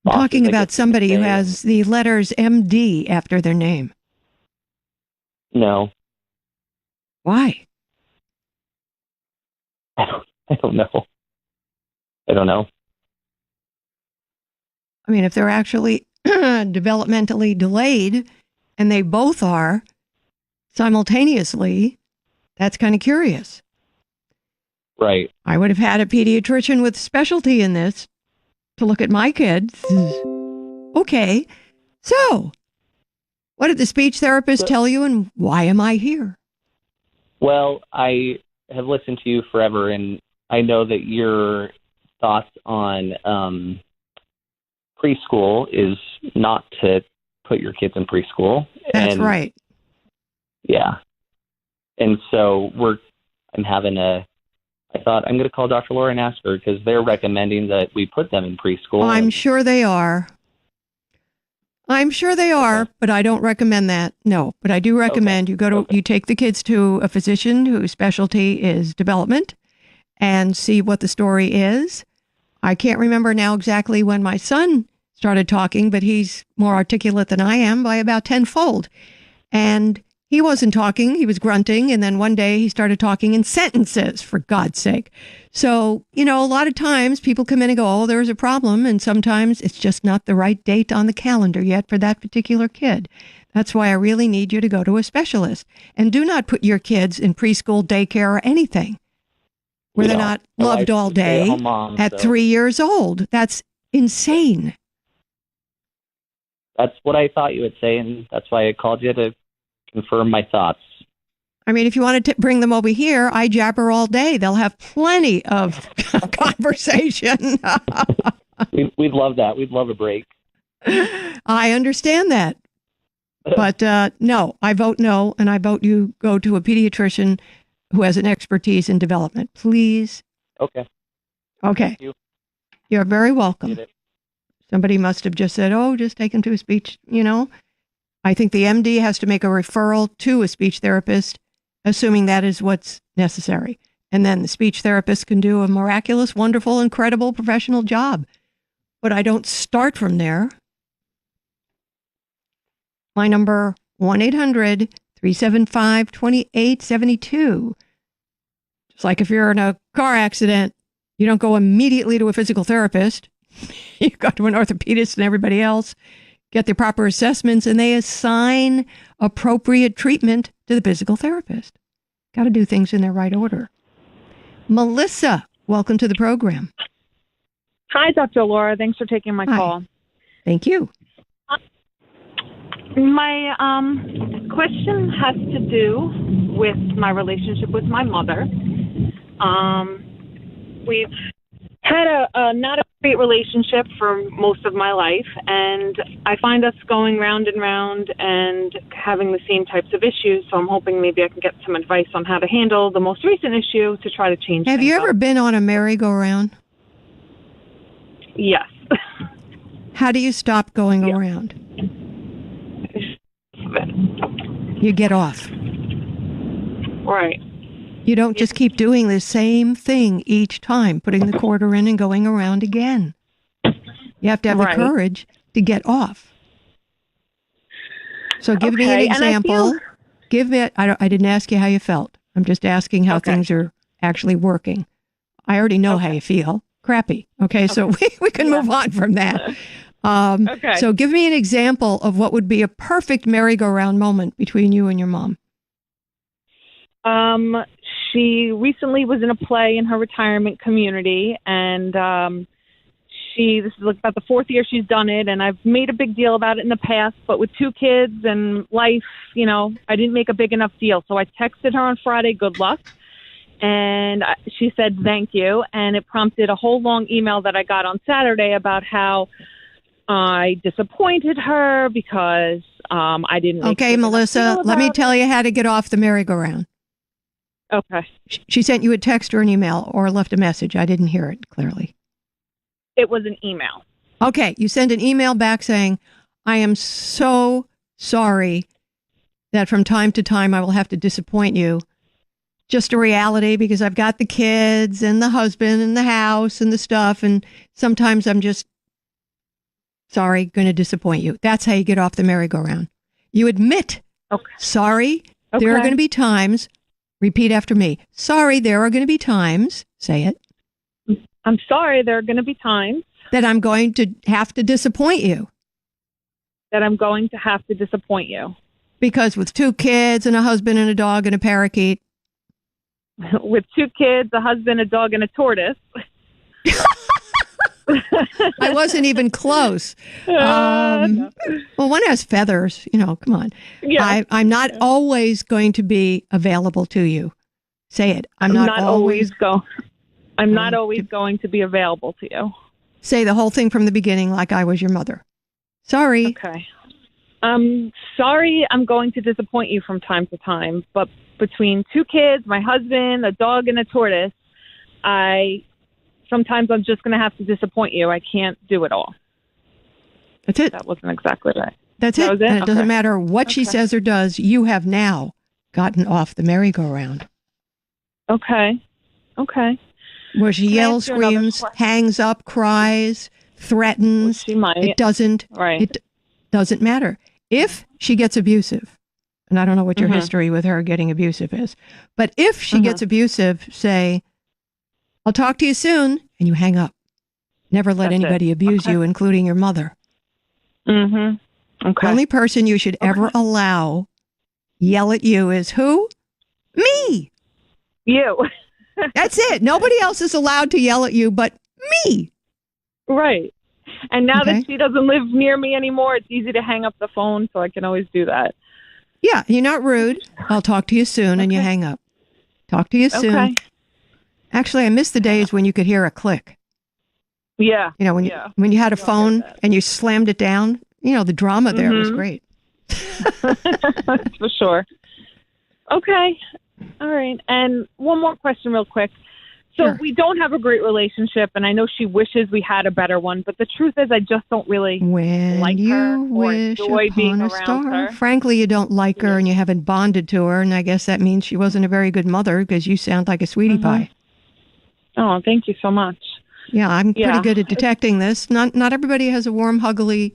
I'm talking about somebody who has the letters MD after their name. No. Why? I don't know. I don't know. I mean, if they're actually developmentally delayed, and they both are simultaneously, that's kind of curious. Right. I would have had a pediatrician with specialty in this to look at my kids. Okay. So, what did the speech therapist tell you, and why am I here? Well, I have listened to you forever, and I know that your thoughts on preschool is not to put your kids in preschool. That's right. Yeah. And so I thought I'm going to call Dr. Laura and ask her, because they're recommending that we put them in preschool. I'm sure they are. But I don't recommend that. No, but I do recommend you take the kids to a physician whose specialty is development, and see what the story is. I can't remember now exactly when my son started talking, but he's more articulate than I am by about tenfold. And he wasn't talking, he was grunting. And then one day he started talking in sentences, for God's sake. So, a lot of times people come in and go, oh, there's a problem. And sometimes it's just not the right date on the calendar yet for that particular kid. That's why I really need you to go to a specialist. And do not put your kids in preschool, daycare, or anything where they're not loved all day at 3 years old. That's insane. That's what I thought you would say, and that's why I called you to confirm my thoughts. I mean, if you want to bring them over here, I jabber all day. They'll have plenty of conversation. We'd love that. We'd love a break. I understand that. But no, I vote no, and I vote you go to a pediatrician who has an expertise in development. Please. Okay. Okay. You're very welcome. Somebody must have just said, oh, just take him to a speech, I think the MD has to make a referral to a speech therapist, assuming that is what's necessary. And then the speech therapist can do a miraculous, wonderful, incredible professional job. But I don't start from there. My number, 1-800-375-2872. Just like if you're in a car accident, you don't go immediately to a physical therapist. You go to an orthopedist and everybody else, get the proper assessments, and they assign appropriate treatment to the physical therapist. Got to do things in their right order. Melissa, welcome to the program. Hi, Dr. Laura. Thanks for taking my call. Thank you. My question has to do with my relationship with my mother. We've had a not a great relationship for most of my life, and I find us going round and round and having the same types of issues, so I'm hoping maybe I can get some advice on how to handle the most recent issue to try to change Have things you ever up. been on a merry-go-round? Yes. How do you stop going around? You get off. Right. You don't just keep doing the same thing each time, putting the quarter in and going around again. You have to have the courage to get off. So give me an example. I didn't ask you how you felt. I'm just asking how things are actually working. I already know how you feel. Crappy. Okay, so we can move on from that. So give me an example of what would be a perfect merry-go-round moment between you and your mom. She recently was in a play in her retirement community, and this is about the fourth year she's done it, and I've made a big deal about it in the past, but with 2 kids and life, I didn't make a big enough deal. So I texted her on Friday, good luck, and she said thank you, and it prompted a whole long email that I got on Saturday about how I disappointed her because I didn't make Okay, Melissa, let me tell you how to get off the merry-go-round. Okay. She sent you a text or an email or left a message. I didn't hear it clearly. It was an email. Okay. You send an email back saying, I am so sorry that from time to time I will have to disappoint you. Just a reality because I've got the kids and the husband and the house and the stuff. And sometimes I'm just sorry, going to disappoint you. That's how you get off the merry-go-round. You admit, sorry, there are going to be times. Repeat after me. Sorry, there are going to be times. Say it. I'm sorry, there are going to be times. That I'm going to have to disappoint you. That I'm going to have to disappoint you. Because with 2 kids and a husband and a dog and a parakeet. With 2 kids, a husband, a dog, and a tortoise. I wasn't even close. Well, one has feathers, come on. Yeah. I'm not always going to be available to you. Say it. I'm not always going to be available to you. Say the whole thing from the beginning like I was your mother. Sorry. Okay. Sorry, I'm going to disappoint you from time to time, but between 2 kids, my husband, a dog, and a tortoise, sometimes I'm just going to have to disappoint you. I can't do it all. That's it. That wasn't exactly right. That's it. And it doesn't matter what she says or does. You have now gotten off the merry-go-round. Okay. Where she yells, screams, hangs up, cries, threatens. She might. It doesn't. Right. It doesn't matter. If she gets abusive, and I don't know what your history with her getting abusive is, but if she gets abusive, say, "I'll talk to you soon," and you hang up. Never let anybody abuse you, including your mother. Mm-hmm. Okay. The only person you should ever allow yell at you is who? Me. You. That's it. Nobody else is allowed to yell at you but me. Right. And now that she doesn't live near me anymore, it's easy to hang up the phone, so I can always do that. Yeah, you're not rude. I'll talk to you soon, and you hang up. Talk to you soon. Okay. Actually, I miss the days when you could hear a click. Yeah. You know, when you had a phone and you slammed it down, you know, the drama there was great. For sure. Okay. All right. And one more question real quick. So we don't have a great relationship, and I know she wishes we had a better one, but the truth is I just don't really like her or enjoy being around her. Frankly, you don't like her and you haven't bonded to her, and I guess that means she wasn't a very good mother because you sound like a sweetie pie. Oh, thank you so much. Yeah, I'm pretty good at detecting this. Not everybody has a warm, huggly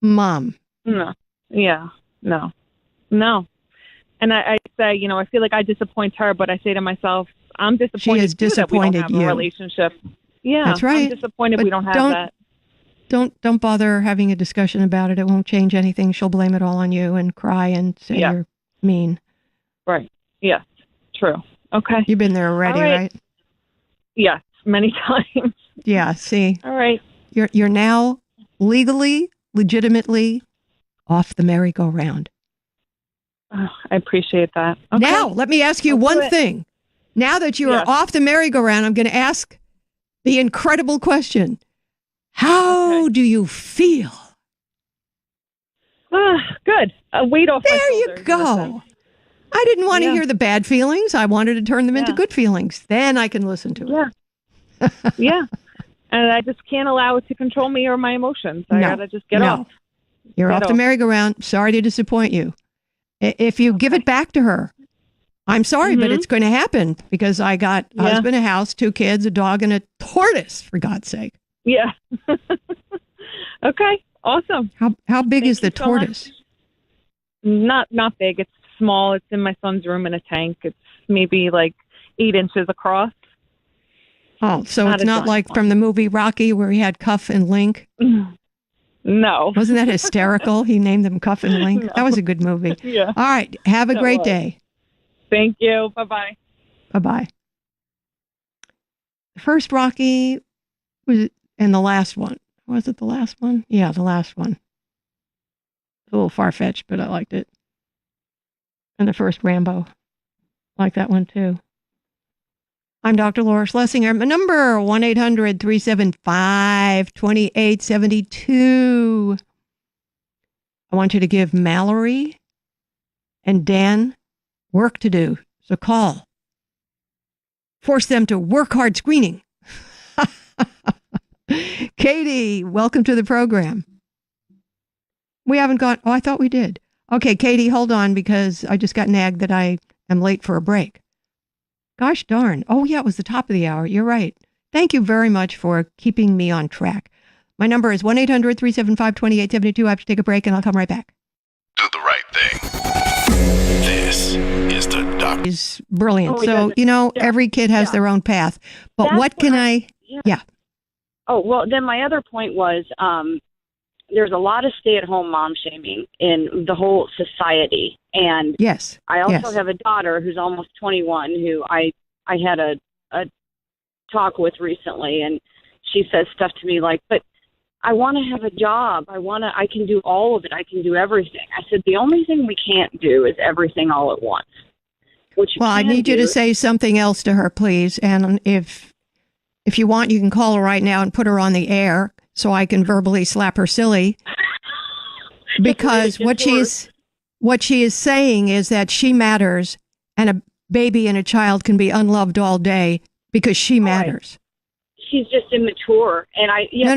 mom. No. Yeah. No. And I say, you know, I feel like I disappoint her, but I say to myself, I'm disappointed. She has disappointed that we don't have a relationship. Yeah, that's right. I'm disappointed we don't have that. Don't bother having a discussion about it. It won't change anything. She'll blame it all on you and cry and say you're mean. Right. Yes. True. Okay. You've been there already, right? Yes, many times. Yeah. See. All right. You're now legally, legitimately off the merry-go-round. Oh, I appreciate that. Okay. Now, let me ask you one thing. Now that you are off the merry-go-round, I'm going to ask the incredible question. How do you feel? Good. A weight off my shoulders. There you go. I didn't want to hear the bad feelings. I wanted to turn them into good feelings. Then I can listen to it. Yeah. And I just can't allow it to control me or my emotions. I got to just get off. You're off the merry-go-round. Sorry to disappoint you. If you give it back to her, I'm sorry, but it's going to happen because I got a husband, a house, 2 kids, a dog, and a tortoise, for God's sake. Yeah. Okay. Awesome. How big is the tortoise? Not big. It's small. It's in my son's room in a tank. It's maybe like 8 inches across. Oh, so it's not like from the movie Rocky where he had Cuff and Link? No. Wasn't that hysterical? He named them Cuff and Link. No. That was a good movie. Yeah. All right. Have a great day. Thank you. Bye-bye. Bye-bye. The first Rocky was, and the last one. Was it the last one? Yeah, the last one. A little far-fetched, but I liked it. And the first Rambo. I like that one, too. I'm Dr. Laura Schlesinger. My number, 1-800-375-2872. I want you to give Mallory and Dan work to do. So call. Force them to work hard screening. Katie, welcome to the program. We haven't got, I thought we did. Okay, Katie, hold on because I just got nagged that I am late for a break. Gosh darn. Oh, yeah, it was the top of the hour. You're right. Thank you very much for keeping me on track. My number is 1-800-375-2872. I have to take a break and I'll come right back. Do the right thing. This is the doctor. He's brilliant. So, every kid has their own path. But That's what can I... Yeah. Oh, well, then my other point was there's a lot of stay-at-home mom shaming in the whole society. And yes, I also have a daughter who's almost 21 who I had a talk with recently, and she says stuff to me like, but I want to have a job. I can do all of it. I can do everything. I said, the only thing we can't do is everything all at once. Well, I need you to say something else to her, please. And if you want, you can call her right now and put her on the air so I can verbally slap her silly. Because what she is saying is that she matters and a baby and a child can be unloved all day because she matters. She's just immature. And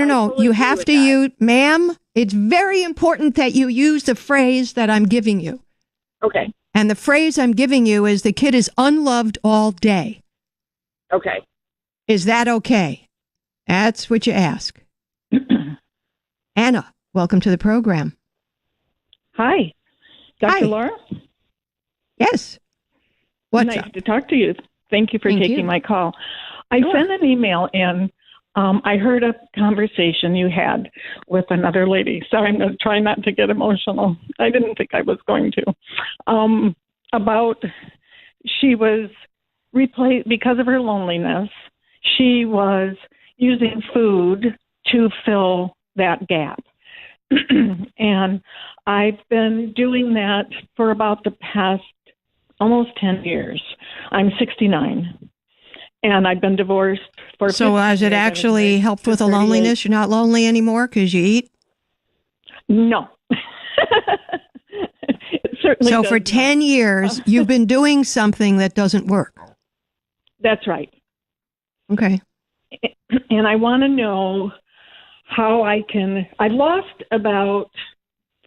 No. You have to use, ma'am, it's very important that you use the phrase that I'm giving you. Okay. And the phrase I'm giving you is the kid is unloved all day. Okay. Is that okay? That's what you ask. Anna, welcome to the program. Hi, Dr. Hi. Laura. Yes. What's nice up? to talk to you. Thank you for taking my call. I sent an email in. I heard a conversation you had with another lady. Sorry, I'm going to try not to get emotional. I didn't think I was going to. About she was replaced because of her loneliness. She was using food to fill that gap. And I've been doing that for about the past almost 10 years. I'm 69. And I've been divorced for. So has it actually helped with the loneliness? You're not lonely anymore because you eat? No. So for 10 years, you've been doing something that doesn't work. That's right. Okay. And I want to know how I lost about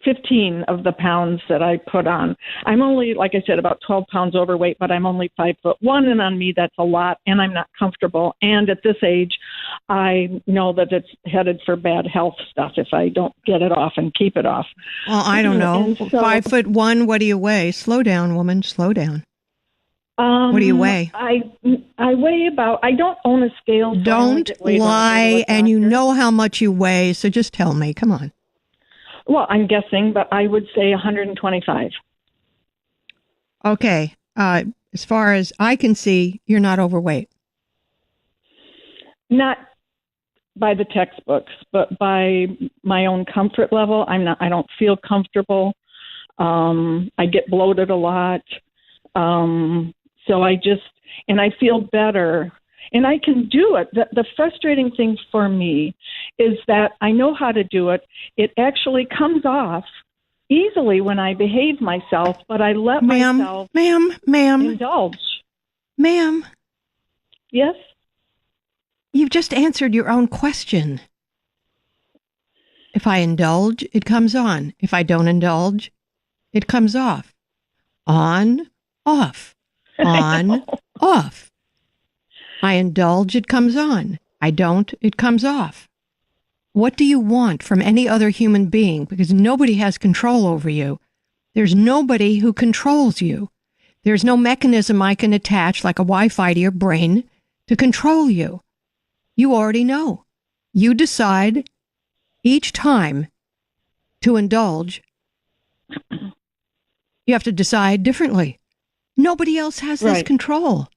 15 of the pounds that I put on. I'm only, like I said, about 12 pounds overweight, but I'm only 5'1", and on me that's a lot, and I'm not comfortable. And at this age, I know that it's headed for bad health stuff if I don't get it off and keep it off. Well, I don't know. So, 5'1", what do you weigh? Slow down, woman, slow down. What do you weigh? I weigh about, I don't own a scale. So don't lie, and you know how much you weigh, so just tell me. Come on. Well, I'm guessing, but I would say 125. Okay. As far as I can see, you're not overweight. Not by the textbooks, but by my own comfort level. I don't feel comfortable. I get bloated a lot. So I feel better. And I can do it. The frustrating thing for me is that I know how to do it. It actually comes off easily when I behave myself, but I let myself indulge. Ma'am. Yes? You've just answered your own question. If I indulge, it comes on. If I don't indulge, it comes off. On, off. On, off. I indulge, it comes on. I don't, it comes off. What do you want from any other human being? Because nobody has control over you. There's nobody who controls you. There's no mechanism I can attach like a Wi-Fi to your brain to control you. You already know. You decide each time to indulge. You have to decide differently. Nobody else has this control.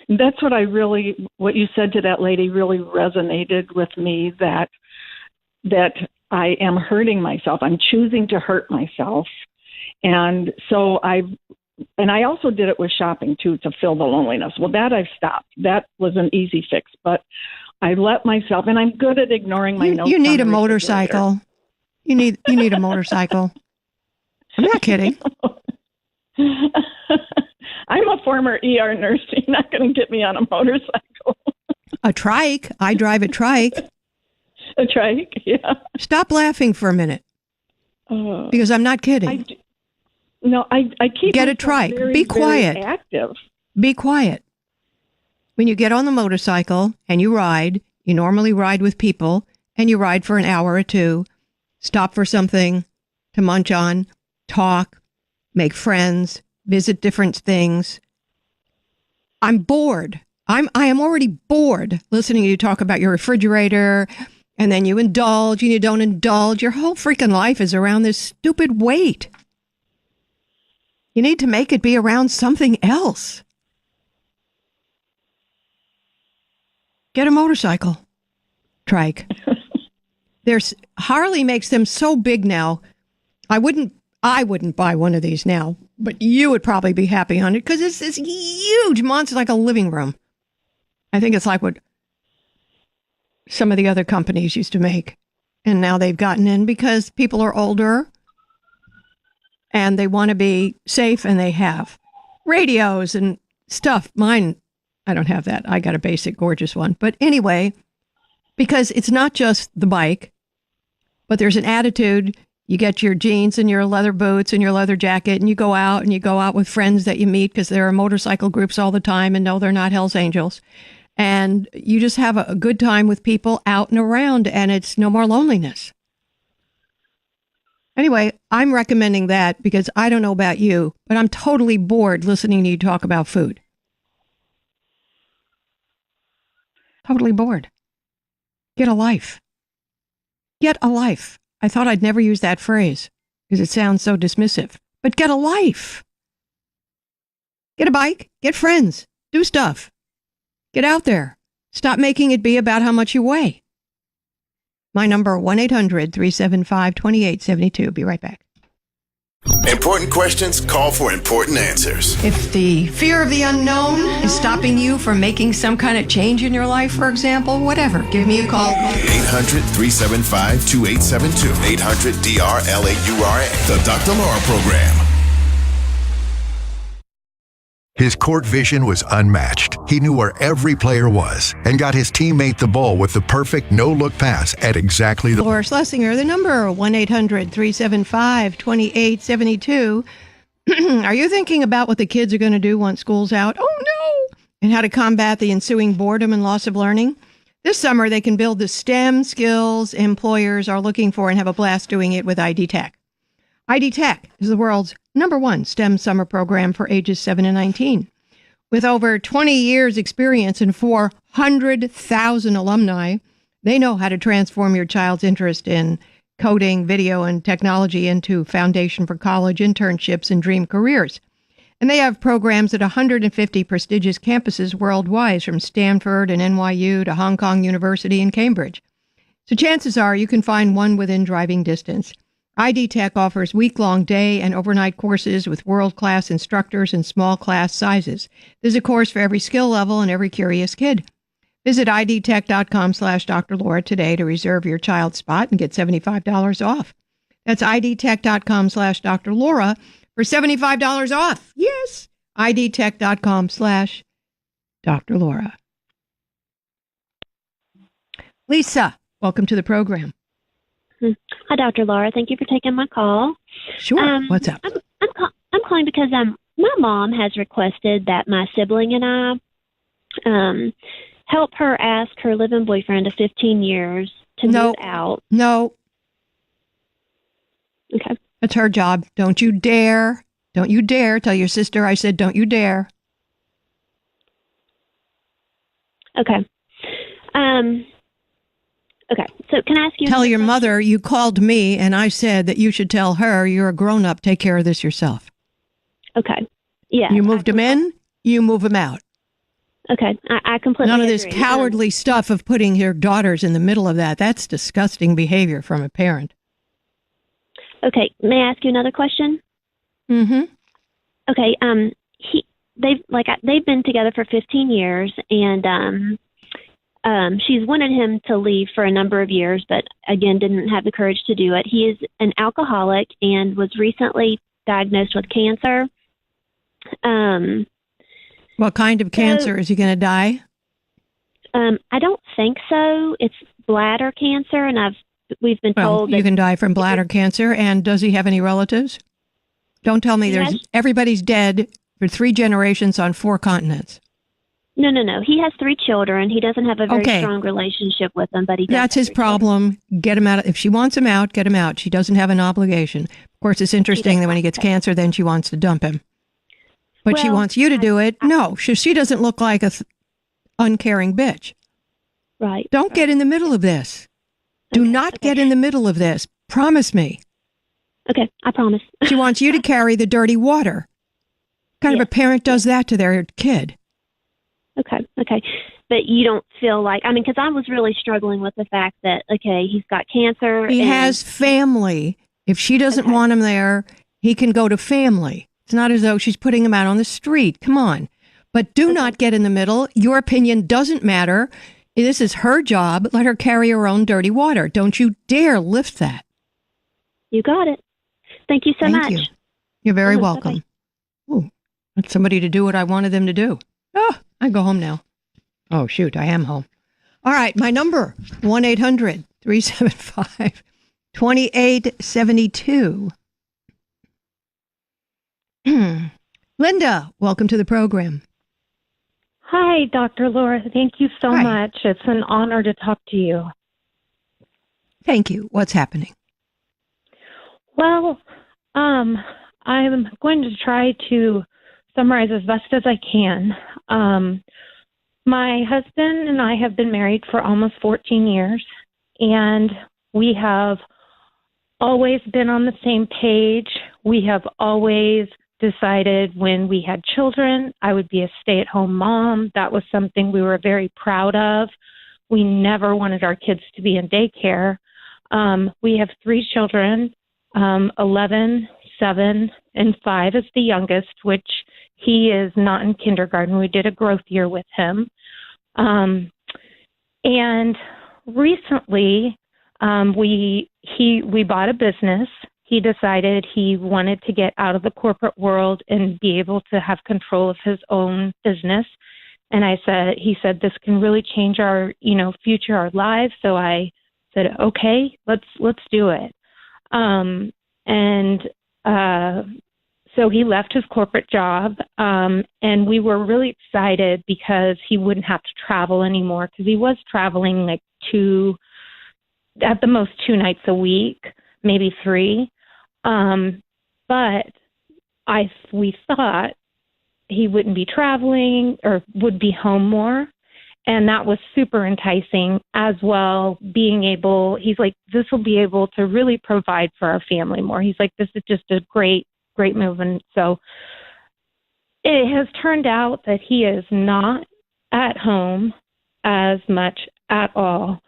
That's what you said to that lady really resonated with me, that I am hurting myself. I'm choosing to hurt myself. And so I also did it with shopping too, to fill the loneliness. Well, that I've stopped. That was an easy fix, but I let myself, and I'm good at ignoring my notes. You need a motorcycle. You need a motorcycle. I'm not kidding. I'm a former ER nurse. You're not going to get me on a motorcycle. A trike. I drive a trike. A trike, yeah. Stop laughing for a minute. Because I'm not kidding. I keep get a trike. Very, be quiet. Very active. Be quiet. When you get on the motorcycle and you ride, you normally ride with people, and you ride for an hour or two, stop for something to munch on, talk, make friends, visit different things. I'm bored. I am already bored listening to you talk about your refrigerator, and then you indulge and you don't indulge. Your whole freaking life is around this stupid weight. You need to make it be around something else. Get a motorcycle. Trike. Harley makes them so big now. I wouldn't buy one of these now, but you would probably be happy on it because it's this huge monster, like a living room. I think it's like what some of the other companies used to make. And now they've gotten in because people are older and they want to be safe, and they have radios and stuff. Mine, I don't have that. I got a basic, gorgeous one. But anyway, because it's not just the bike, but there's an attitude. You get your jeans and your leather boots and your leather jacket, and you go out with friends that you meet because there are motorcycle groups all the time, and no, they're not Hell's Angels. and you just have a good time with people out and around, and it's no more loneliness. Anyway, I'm recommending that because I don't know about you, but I'm totally bored listening to you talk about food. Totally bored. Get a life. Get a life. I thought I'd never use that phrase because it sounds so dismissive. But get a life. Get a bike. Get friends. Do stuff. Get out there. Stop making it be about how much you weigh. My number, 1-800-375-2872. Be right back. Important questions call for important answers. If the fear of the unknown is stopping you from making some kind of change in your life, for example, whatever, give me a call. 800-375-2872. 800-DRLAURA. The Dr. Laura Program. His court vision was unmatched. He knew where every player was and got his teammate the ball with the perfect no-look pass at exactly the... Laura Schlesinger, the number, 1-800-375-2872. Are you thinking about what the kids are going to do once school's out? Oh, no! And how to combat the ensuing boredom and loss of learning? This summer, they can build the STEM skills employers are looking for and have a blast doing it with ID Tech. ID Tech is the world's #1 STEM summer program for ages 7 and 19. With over 20 years experience and 400,000 alumni, they know how to transform your child's interest in coding, video, and technology into foundation for college internships and dream careers. And they have programs at 150 prestigious campuses worldwide, from Stanford and NYU to Hong Kong University and Cambridge. So chances are you can find one within driving distance. ID Tech offers week-long day and overnight courses with world-class instructors in small class sizes. There's a course for every skill level and every curious kid. Visit idtech.com/Dr. Laura today to reserve your child's spot and get $75 off. That's idtech.com/Dr. Laura for $75 off. Yes, idtech.com/Dr. Laura. Lisa, welcome to the program. Hi, Dr. Laura. Thank you for taking my call. Sure. What's up? I'm calling because my mom has requested that my sibling and I help her ask her live-in boyfriend of 15 years to move out. No. Okay. That's her job. Don't you dare. Don't you dare tell your sister I said don't you dare. Okay. Okay, so can I ask you... Tell your mother you called me and I said that you should tell her you're a grown-up. Take care of this yourself. Okay. Yeah. You moved him in, you move him out. Okay, I completely None of this agree. cowardly stuff of putting your daughters in the middle of that. That's disgusting behavior from a parent. Okay, may I ask you another question? Mm-hmm. Okay, they've been together for 15 years, and she's wanted him to leave for a number of years, but again, didn't have the courage to do it. He is an alcoholic and was recently diagnosed with cancer. What kind of cancer? Is he going to die? I don't think so. It's bladder cancer, and we've been told that you can die from bladder cancer. And does he have any relatives? Don't tell me everybody's dead for 3 generations on 4 continents. No. He has 3 children. He doesn't have a very strong relationship with them, but he does. That's his problem. Get him out. If she wants him out, get him out. She doesn't have an obligation. Of course, it's interesting that when he gets cancer, then she wants to dump him. But she wants you to do it. No, she doesn't look like a uncaring bitch. Right. Don't get in the middle of this. Do not get in the middle of this. Promise me. Okay, I promise. She wants you to carry the dirty water. What kind of a parent does that to their kid? Okay. But you don't feel like, because I was really struggling with the fact that, he's got cancer. He has family. If she doesn't want him there, he can go to family. It's not as though she's putting him out on the street. Come on. But do not get in the middle. Your opinion doesn't matter. This is her job. Let her carry her own dirty water. Don't you dare lift that. You got it. Thank you so much. Thank you. You're very welcome. Ooh, that's somebody to do what I wanted them to do. Oh, I go home now. Oh, shoot, I am home. All right, my number, 1-800-375-2872. Linda, welcome to the program. Hi, Dr. Laura. Thank you so much. It's an honor to talk to you. Thank you. What's happening? Well, I'm going to try to summarize as best as I can. My husband and I have been married for almost 14 years, and we have always been on the same page. We have always decided when we had children, I would be a stay-at-home mom. That was something we were very proud of. We never wanted our kids to be in daycare. We have 3 children, 11, 7, and 5 is the youngest, which he is not in kindergarten. We did a growth year with him. And recently, we bought a business. He decided he wanted to get out of the corporate world and be able to have control of his own business. And he said, this can really change our, future, our lives. So I said, okay, let's do it. So he left his corporate job, and we were really excited because he wouldn't have to travel anymore, because he was traveling like at the most 2 nights a week, maybe 3. But we thought he wouldn't be traveling or would be home more. And that was super enticing as well, he's like, this will be able to really provide for our family more. He's like, this is just a great move. And so it has turned out that he is not at home as much at all.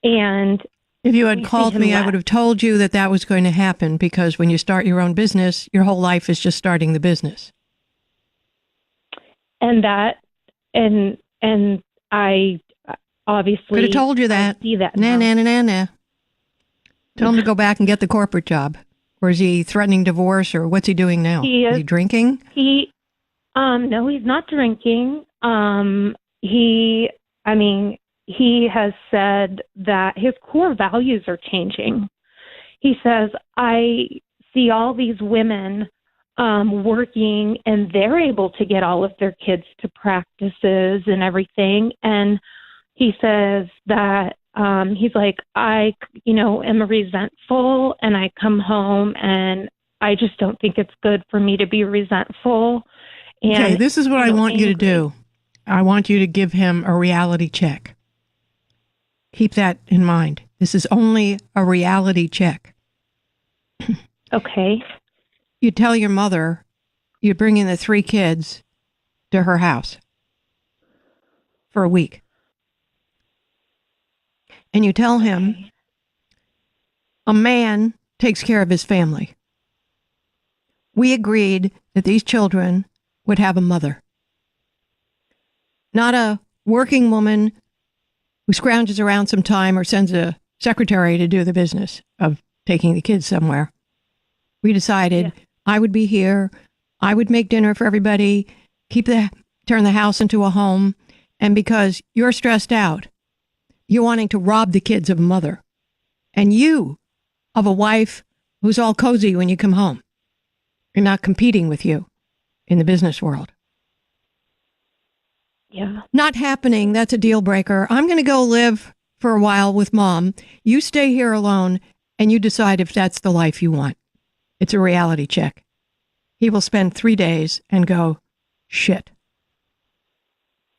And if you had called me, I would have told you that was going to happen, because when you start your own business, your whole life is just starting the business. And I obviously could have told you that. I see that. Nah. Tell him to go back and get the corporate job. Or is he threatening divorce, or what's he doing now? Is he drinking? No, he's not drinking. He has said that his core values are changing. He says, I see all these women working, and they're able to get all of their kids to practices and everything. And he says that he's like, I, am resentful, and I come home and I just don't think it's good for me to be resentful. And, okay, this is what I want you to do. I want you to give him a reality check. Keep that in mind. This is only a reality check. Okay. You tell your mother you're bringing the 3 kids to her house for a week. And you tell him a man takes care of his family. We agreed that these children would have a mother. Not a working woman who scrounges around some time or sends a secretary to do the business of taking the kids somewhere. We decided I would be here. I would make dinner for everybody, turn the house into a home. And because you're stressed out, you're wanting to rob the kids of a mother, and you of a wife who's all cozy when you come home and not competing with you in the business world. Yeah. Not happening. That's a deal breaker. I'm going to go live for a while with Mom. You stay here alone, and you decide if that's the life you want. It's a reality check. He will spend 3 days and go, shit,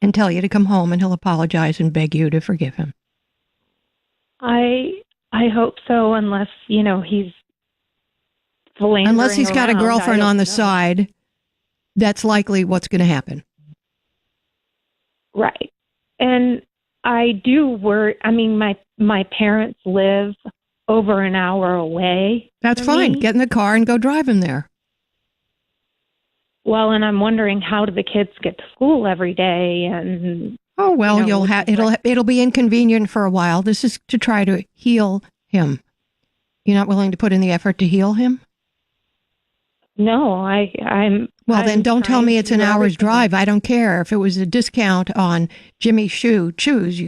and tell you to come home, and he'll apologize and beg you to forgive him. I hope so, unless, he's philandering unless he's got around. A girlfriend on the side, that's likely what's going to happen. Right. And I do work. My parents live over an hour away. That's fine. Get in the car and go drive him there. Well, and I'm wondering, how do the kids get to school every day? And it'll be inconvenient for a while. This is to try to heal him. You're not willing to put in the effort to heal him? No, I'm. Well, then don't tell me it's an hour's drive. I don't care. If it was a discount on Jimmy's shoes,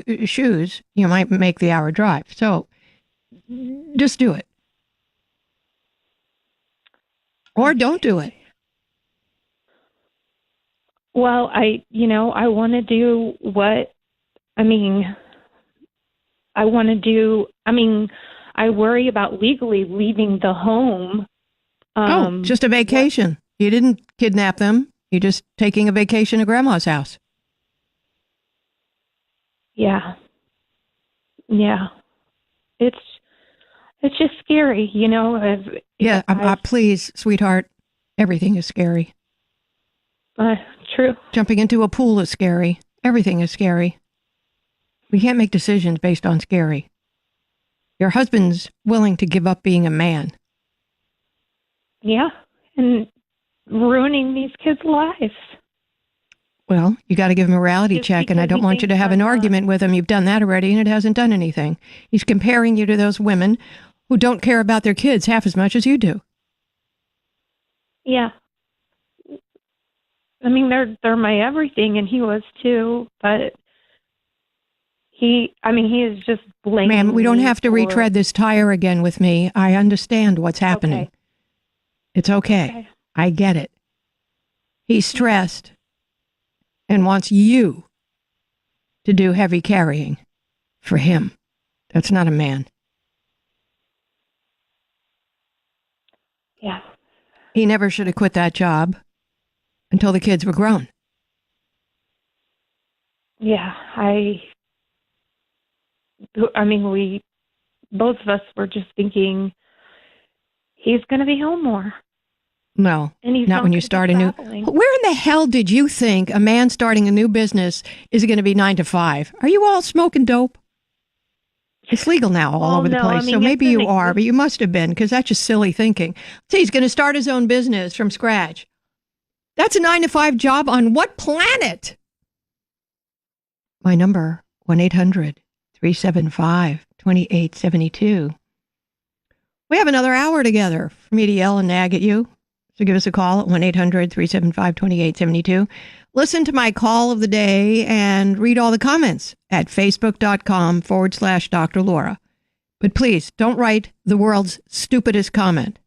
you might make the hour drive. So just do it. Or don't do it. Well, I want to do what, I worry about legally leaving the home. Just a vacation. You didn't kidnap them. You're just taking a vacation to grandma's house. Yeah. Yeah. It's just scary, Please, sweetheart. Everything is scary. True. Jumping into a pool is scary. Everything is scary. We can't make decisions based on scary. Your husband's willing to give up being a man. Yeah. And ruining these kids' lives. Well, you got to give him a reality check, and I don't want you to have an argument with him. You've done that already, and it hasn't done anything. He's comparing you to those women who don't care about their kids half as much as you do. Yeah. They're my everything, and he was too, but he is just blaming. Ma'am, we don't have to retread this tire again with me. I understand what's happening. Okay. It's okay. I get it. He's stressed and wants you to do heavy carrying for him. That's not a man. Yeah. He never should have quit that job until the kids were grown. Yeah, we, both of us were just thinking he's going to be home more. No, and he's not when you start a new... Where in the hell did you think a man starting a new business is going to be 9 to 5? Are you all smoking dope? It's legal now all over the place, so maybe you are, but you must have been, because that's just silly thinking. See, he's going to start his own business from scratch. That's a 9 to 5 job on what planet? My number, 1-800-375-2872. We have another hour together for me to yell and nag at you. So give us a call at 1-800-375-2872. Listen to my call of the day and read all the comments at facebook.com/Dr. Laura. But please don't write the world's stupidest comment,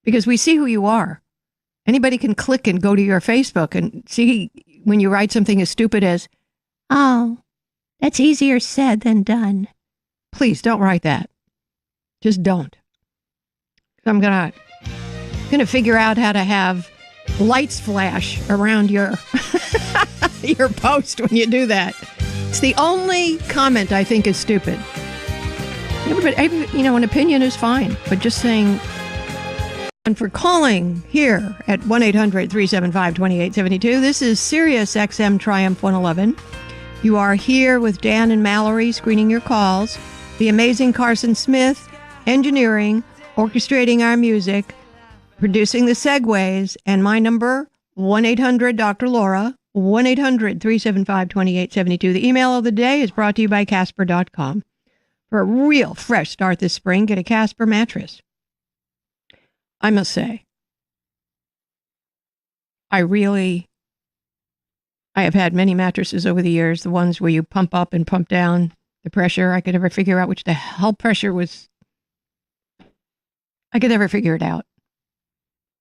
because we see who you are. Anybody can click and go to your Facebook and see when you write something as stupid as, "Oh, that's easier said than done." Please don't write that. Just don't. I'm going to figure out how to have lights flash around your your post when you do that. It's the only comment I think is stupid. An opinion is fine, but just saying. And for calling here at 1-800-375-2872. This is Sirius XM Triumph 111. You are here with Dan and Mallory screening your calls. The amazing Carson Smith, engineering, orchestrating our music, producing the segues, and my number, 1-800-Dr. Laura, 1-800-375-2872. The email of the day is brought to you by Casper.com. For a real fresh start this spring, get a Casper mattress. I must say, I have had many mattresses over the years, the ones where you pump up and pump down the pressure. I could never figure out which the hell pressure was. I could never figure it out.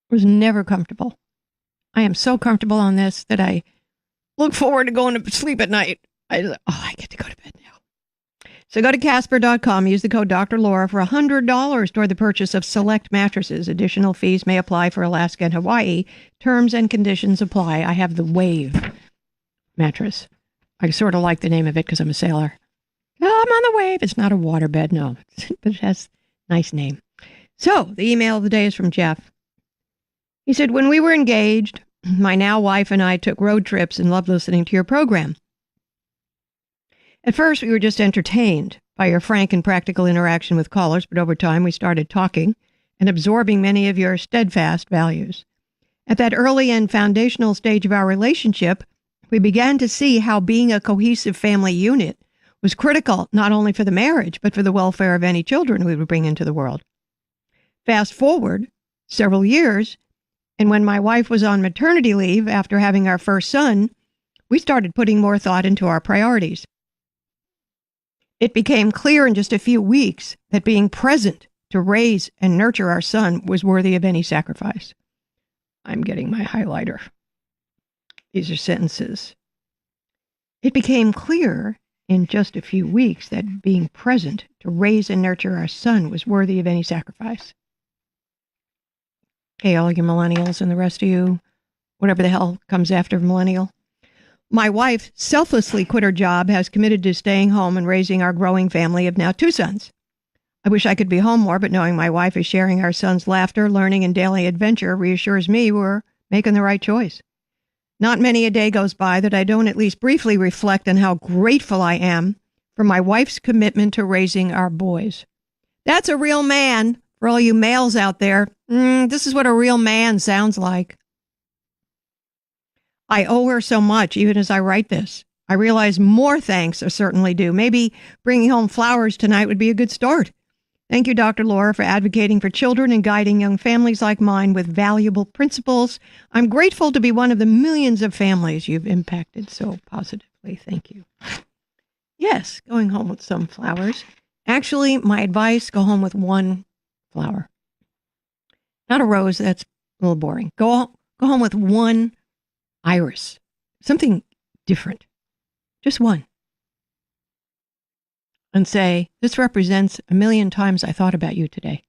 It was never comfortable. I am so comfortable on this that I look forward to going to sleep at night. I get to go to bed now. So go to Casper.com, use the code Dr. Laura for $100 toward the purchase of select mattresses. Additional fees may apply for Alaska and Hawaii. Terms and conditions apply. I have the Wave mattress. I sort of like the name of it because I'm a sailor. Oh, I'm on the Wave. It's not a waterbed, no, but it has a nice name. So the email of the day is from Jeff. He said, when we were engaged, my now wife and I took road trips and loved listening to your program. At first, we were just entertained by your frank and practical interaction with callers, but over time, we started talking and absorbing many of your steadfast values. At that early and foundational stage of our relationship, we began to see how being a cohesive family unit was critical not only for the marriage, but for the welfare of any children we would bring into the world. Fast forward several years, and when my wife was on maternity leave after having our first son, we started putting more thought into our priorities. It became clear in just a few weeks that being present to raise and nurture our son was worthy of any sacrifice. I'm getting my highlighter. These are sentences. It became clear in just a few weeks that being present to raise and nurture our son was worthy of any sacrifice. Hey, all you millennials and the rest of you, whatever the hell comes after millennial. My wife selflessly quit her job, has committed to staying home and raising our growing family of now 2 sons. I wish I could be home more, but knowing my wife is sharing our son's laughter, learning, and daily adventure reassures me we're making the right choice. Not many a day goes by that I don't at least briefly reflect on how grateful I am for my wife's commitment to raising our boys. That's a real man. For all you males out there, this is what a real man sounds like. I owe her so much, even as I write this. I realize more thanks are certainly due. Maybe bringing home flowers tonight would be a good start. Thank you, Dr. Laura, for advocating for children and guiding young families like mine with valuable principles. I'm grateful to be one of the millions of families you've impacted so positively. Thank you. Yes, going home with some flowers. Actually, my advice, go home with one flower. Not a rose, that's a little boring. Go home with one iris. Something different. Just one. And say, this represents 1,000,000 times I thought about you today.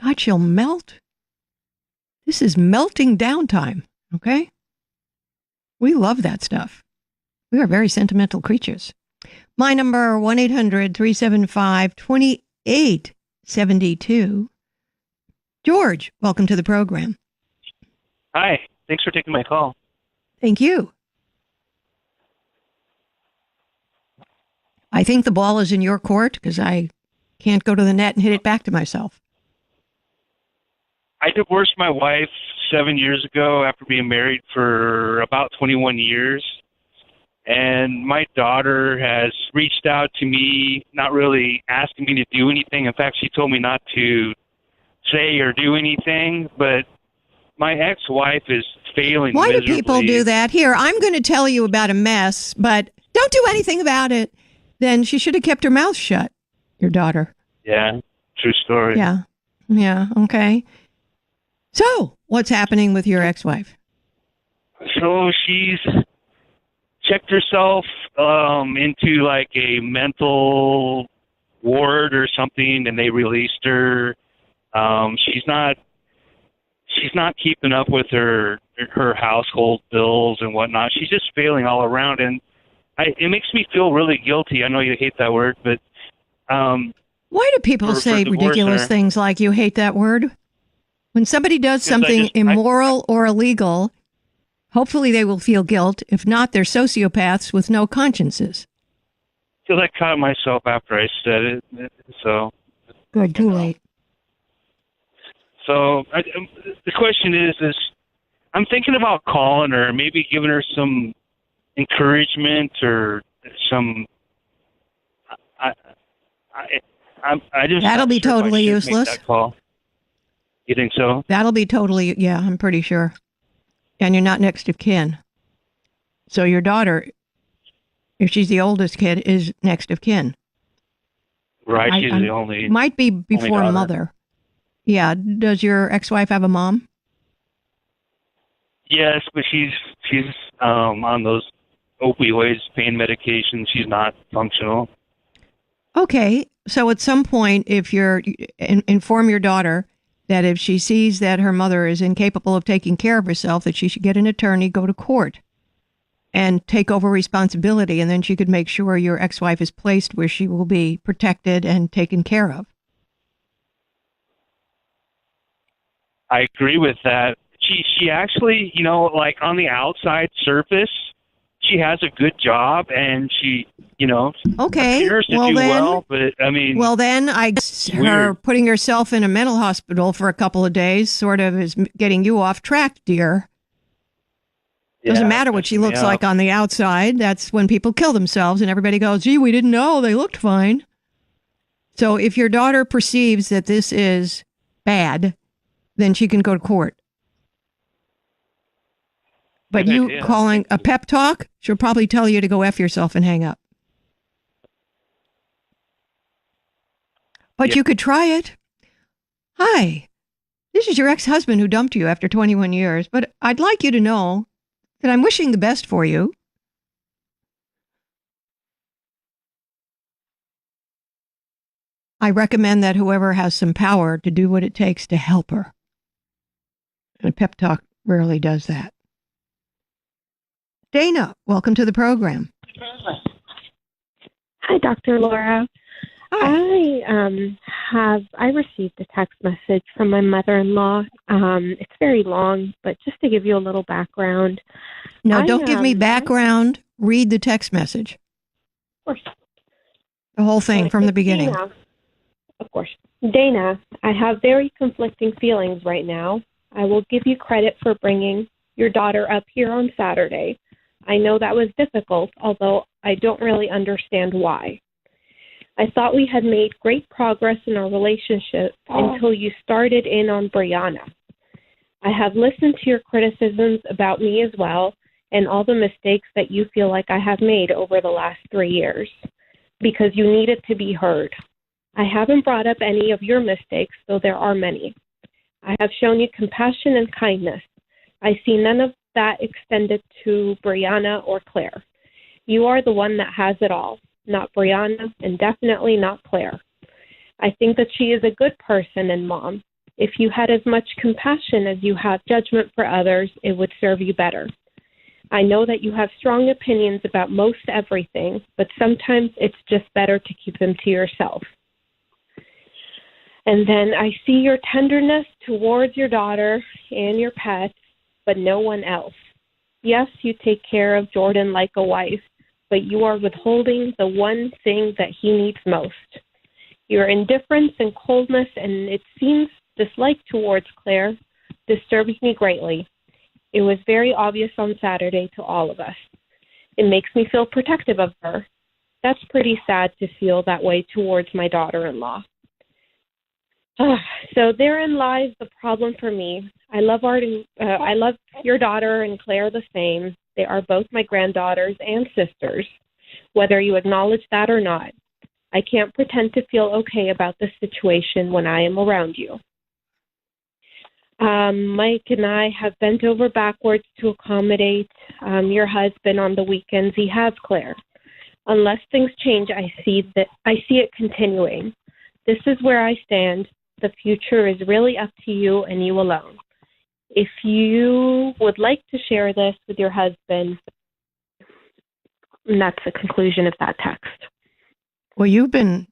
God, she'll melt. This is melting down time, okay? We love that stuff. We are very sentimental creatures. My number, 1-800-375-2872. George, welcome to the program. Hi, thanks for taking my call. Thank you. I think the ball is in your court because I can't go to the net and hit it back to myself. I divorced my wife 7 years ago after being married for about 21 years. And my daughter has reached out to me, not really asking me to do anything. In fact, she told me not to say or do anything. But my ex-wife is failing Why miserably. do people do that? Here, I'm going to tell you about a mess, but don't do anything about it. Then she should have kept her mouth shut, your daughter. Yeah, true story. Yeah, okay. So, what's happening with your ex-wife? So she's checked herself into like a mental ward or something, and they released her. She's not keeping up with her household bills and whatnot. She's just failing all around, and it makes me feel really guilty. I know you hate that word, but why do people say ridiculous things like you hate that word? When somebody does something immoral or illegal, hopefully they will feel guilt. If not, they're sociopaths with no consciences. Because I caught myself after I said it, so. Good, too late. So the question is I'm thinking about calling her, maybe giving her some encouragement or some. I just. That'll be totally useless. That call. You think so? That'll be totally, yeah, I'm pretty sure. And you're not next of kin. So your daughter, if she's the oldest kid, is next of kin. Right, she's the only. Might be before mother. Yeah. Does your ex-wife have a mom? Yes, but she's on those opioids, pain medications. She's not functional. Okay. So at some point, if you're inform your daughter that if she sees that her mother is incapable of taking care of herself, that she should get an attorney, go to court, and take over responsibility, and then she could make sure your ex-wife is placed where she will be protected and taken care of. I agree with that. She actually, like on the outside surface, she has a good job and she, appears to do well, but I mean. Well, then I guess her putting herself in a mental hospital for a couple of days sort of is getting you off track, dear. Doesn't matter what she looks like on the outside. That's when people kill themselves and everybody goes, gee, we didn't know. They looked fine. So if your daughter perceives that this is bad, then she can go to court. But you calling a pep talk, she'll probably tell you to go F yourself and hang up. But you could try it. Hi, this is your ex-husband who dumped you after 21 years, but I'd like you to know that I'm wishing the best for you. I recommend that whoever has some power to do what it takes to help her. And a pep talk rarely does that. Dana, welcome to the program. Hi, Dr. Laura. Hi. I received a text message from my mother-in-law. It's very long, but just to give you a little background. No, don't give me background. Read the text message. Of course. The whole thing from the beginning. Dana, of course. Dana, I have very conflicting feelings right now. I will give you credit for bringing your daughter up here on Saturday. I know that was difficult, although I don't really understand why. I thought we had made great progress in our relationship until you started in on Brianna. I have listened to your criticisms about me as well and all the mistakes that you feel like I have made over the last 3 years because you needed to be heard. I haven't brought up any of your mistakes, though there are many. I have shown you compassion and kindness. I see none of that extended to Brianna or Claire. You are the one that has it all, not Brianna, and definitely not Claire. I think that she is a good person and mom. If you had as much compassion as you have judgment for others, it would serve you better. I know that you have strong opinions about most everything, but sometimes it's just better to keep them to yourself. And then I see your tenderness towards your daughter and your pets, but no one else. Yes, you take care of Jordan like a wife, but you are withholding the one thing that he needs most. Your indifference and coldness, and it seems dislike towards Claire, disturbs me greatly. It was very obvious on Saturday to all of us. It makes me feel protective of her. That's pretty sad to feel that way towards my daughter-in-law. So therein lies the problem for me. I love your daughter and Claire the same. They are both my granddaughters and sisters, whether you acknowledge that or not. I can't pretend to feel okay about this situation when I am around you. Mike and I have bent over backwards to accommodate your husband on the weekends he has Claire. Unless things change, I see it continuing. This is where I stand. The future is really up to you and you alone. If you would like to share this with your husband, and that's the conclusion of that text. Well, you've been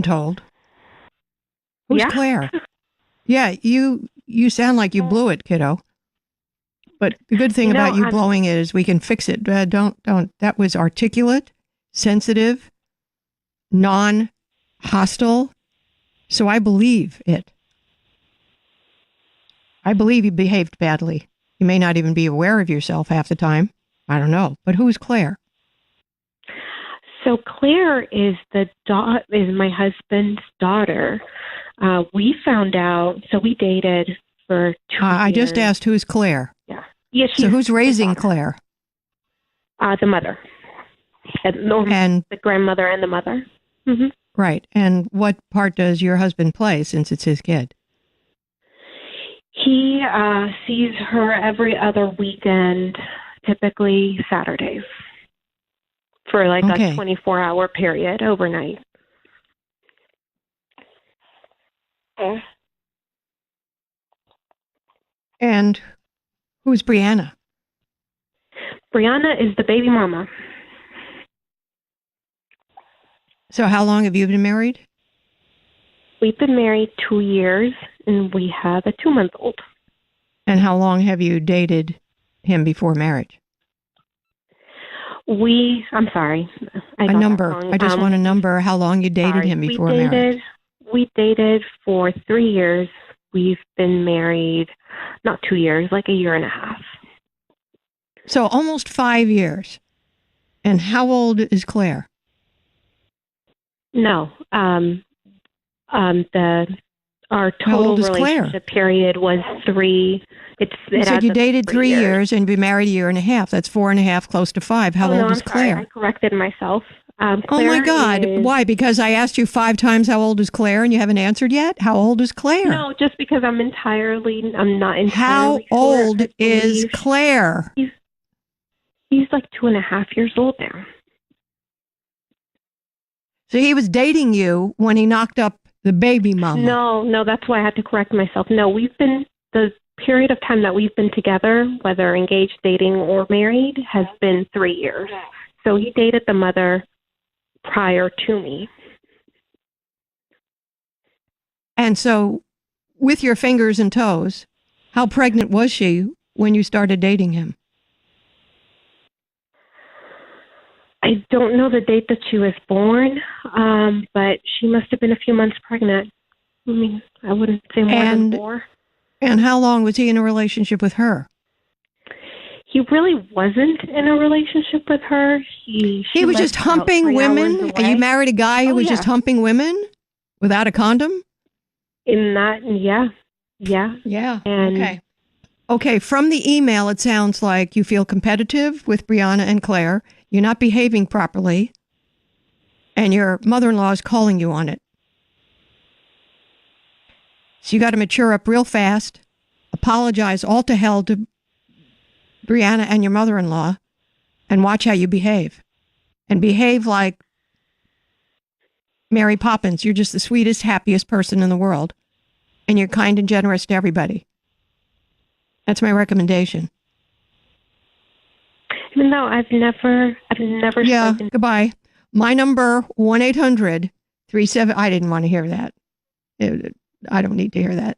told. Who's Claire? Yeah, you sound like you blew it, kiddo. But the good thing about you blowing it is we can fix it. Don't. That was articulate, sensitive, non-hostile. So I believe it. I believe you behaved badly. You may not even be aware of yourself half the time. I don't know. But who's Claire? So Claire is my husband's daughter. We found out, so we dated for 2 years. I just asked who's Claire. Yeah. So who's raising Claire? The mother. And the grandmother and the mother. Mm-hmm. Right. And what part does your husband play since it's his kid? He sees her every other weekend, typically Saturdays, for like a 24-hour period overnight. And who's Brianna? Brianna is the baby mama. So how long have you been married? We've been married 2 years, and we have a 2-month-old. And how long have you dated him before marriage? I'm sorry. A number. I just want a number. How long you dated him before marriage? We dated for 3 years. We've been married, not 2 years, like a year and a half. So almost 5 years. And how old is Claire? No. Our total relationship period was 3. You said you dated 3 years and been married a year and a half. That's 4.5, close to 5. How old is Claire? Sorry, I corrected myself. Oh my God. Why? Because I asked you 5 times how old is Claire and you haven't answered yet? How old is Claire? No, just because I'm not entirely How old is Claire? He's like 2.5 years old now. So he was dating you when he knocked up the baby mama. No, that's why I had to correct myself. No, the period of time that we've been together, whether engaged, dating, or married, has been 3 years. So he dated the mother prior to me. And so, with your fingers and toes, how pregnant was she when you started dating him? I don't know the date that she was born, but she must have been a few months pregnant. I mean, I wouldn't say more than 4. And how long was he in a relationship with her? He really wasn't in a relationship with her. He was just humping women? And you married a guy who was just humping women without a condom? In that, yeah. And Okay, from the email, it sounds like you feel competitive with Brianna and Claire. You're not behaving properly. And your mother-in-law is calling you on it. So you got to mature up real fast, apologize all to hell to Brianna and your mother-in-law, and watch how you behave. And behave like Mary Poppins. You're just the sweetest, happiest person in the world. And you're kind and generous to everybody. That's my recommendation. Even though I've never spoken. Goodbye. My number, 1-800-37... I didn't want to hear that. I don't need to hear that.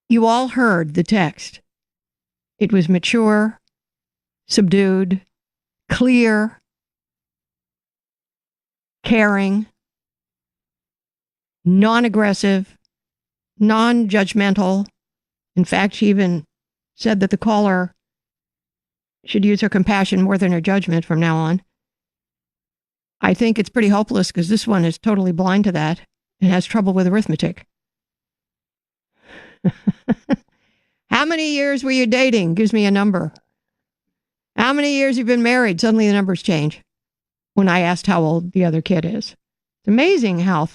You all heard the text. It was mature, subdued, clear, caring, non-aggressive, non-judgmental. In fact, she even said that the caller should use her compassion more than her judgment from now on. I think it's pretty hopeless because this one is totally blind to that and has trouble with arithmetic. How many years were you dating? Gives me a number. How many years you've been married? Suddenly the numbers change when I asked how old the other kid is. It's amazing how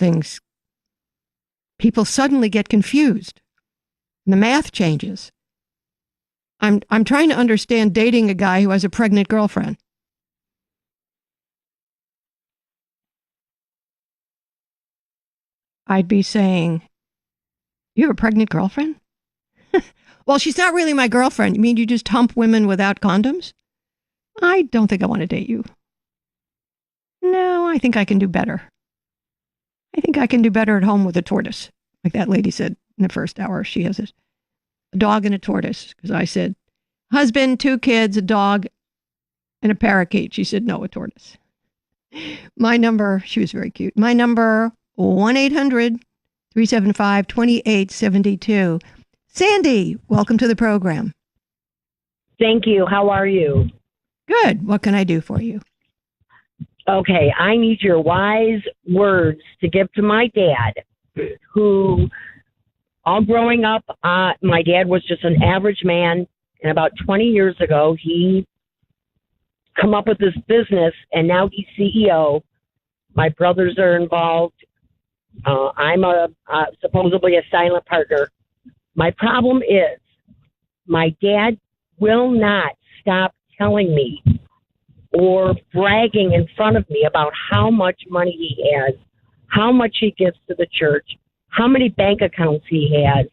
people suddenly get confused. And the math changes. I'm trying to understand dating a guy who has a pregnant girlfriend. I'd be saying, you have a pregnant girlfriend? Well, she's not really my girlfriend. You mean you just hump women without condoms? I don't think I want to date you. No, I think I can do better. I think I can do better at home with a tortoise. Like that lady said in the first hour, she has a dog and a tortoise. Because I said, husband, 2 kids, a dog, and a parakeet. She said, no, a tortoise. My number, she was very cute. My number, 1-800-375-2872. Sandy, welcome to the program. Thank you. How are you? Good. What can I do for you? Okay, I need your wise words to give to my dad, who, all growing up, my dad was just an average man, and about 20 years ago, he come up with this business, and now he's CEO. My brothers are involved. I'm supposedly a silent partner. My problem is my dad will not stop telling me or bragging in front of me about how much money he has, how much he gives to the church, how many bank accounts he has.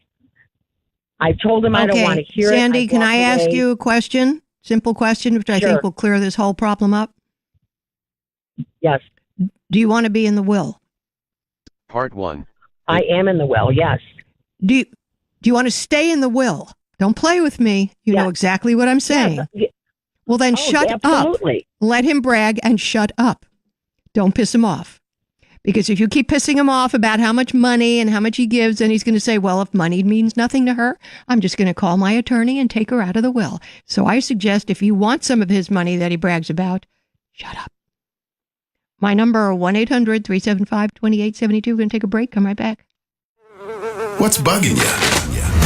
I told him I don't want to hear Sandy, it. can I ask you a question? Simple question, which I think will clear this whole problem up. Yes. Do you want to be in the will? Part 1. I am in the will, yes. Do you want to stay in the will? Don't play with me. You know exactly what I'm saying. Yes. Well, then shut absolutely. up. Let him brag and shut up. Don't piss him off. Because if you keep pissing him off about how much money and how much he gives, then he's going to say, well, if money means nothing to her, I'm just going to call my attorney and take her out of the will. So I suggest if you want some of his money that he brags about, shut up. My number, 1-800-375-2872. We're going to take a break. Come right back. What's bugging you?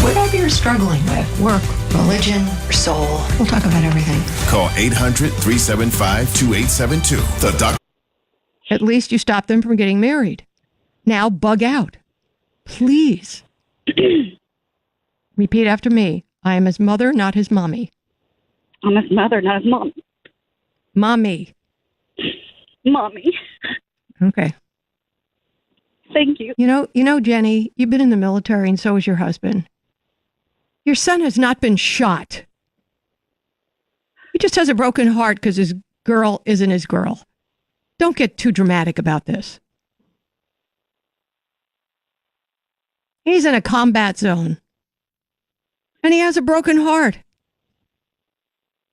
Whatever you're struggling with, work, religion, or soul, we'll talk about everything. Call 800-375-2872. The Doc. At least you stop them from getting married. Now bug out. Please. Repeat after me. I am his mother, not his mommy. I'm his mother, not his mom. Mommy. Mommy. Okay. Thank you. You know, Jenny, you've been in the military and so has your husband. Your son has not been shot. He just has a broken heart because his girl isn't his girl. Don't get too dramatic about this. He's in a combat zone. And he has a broken heart.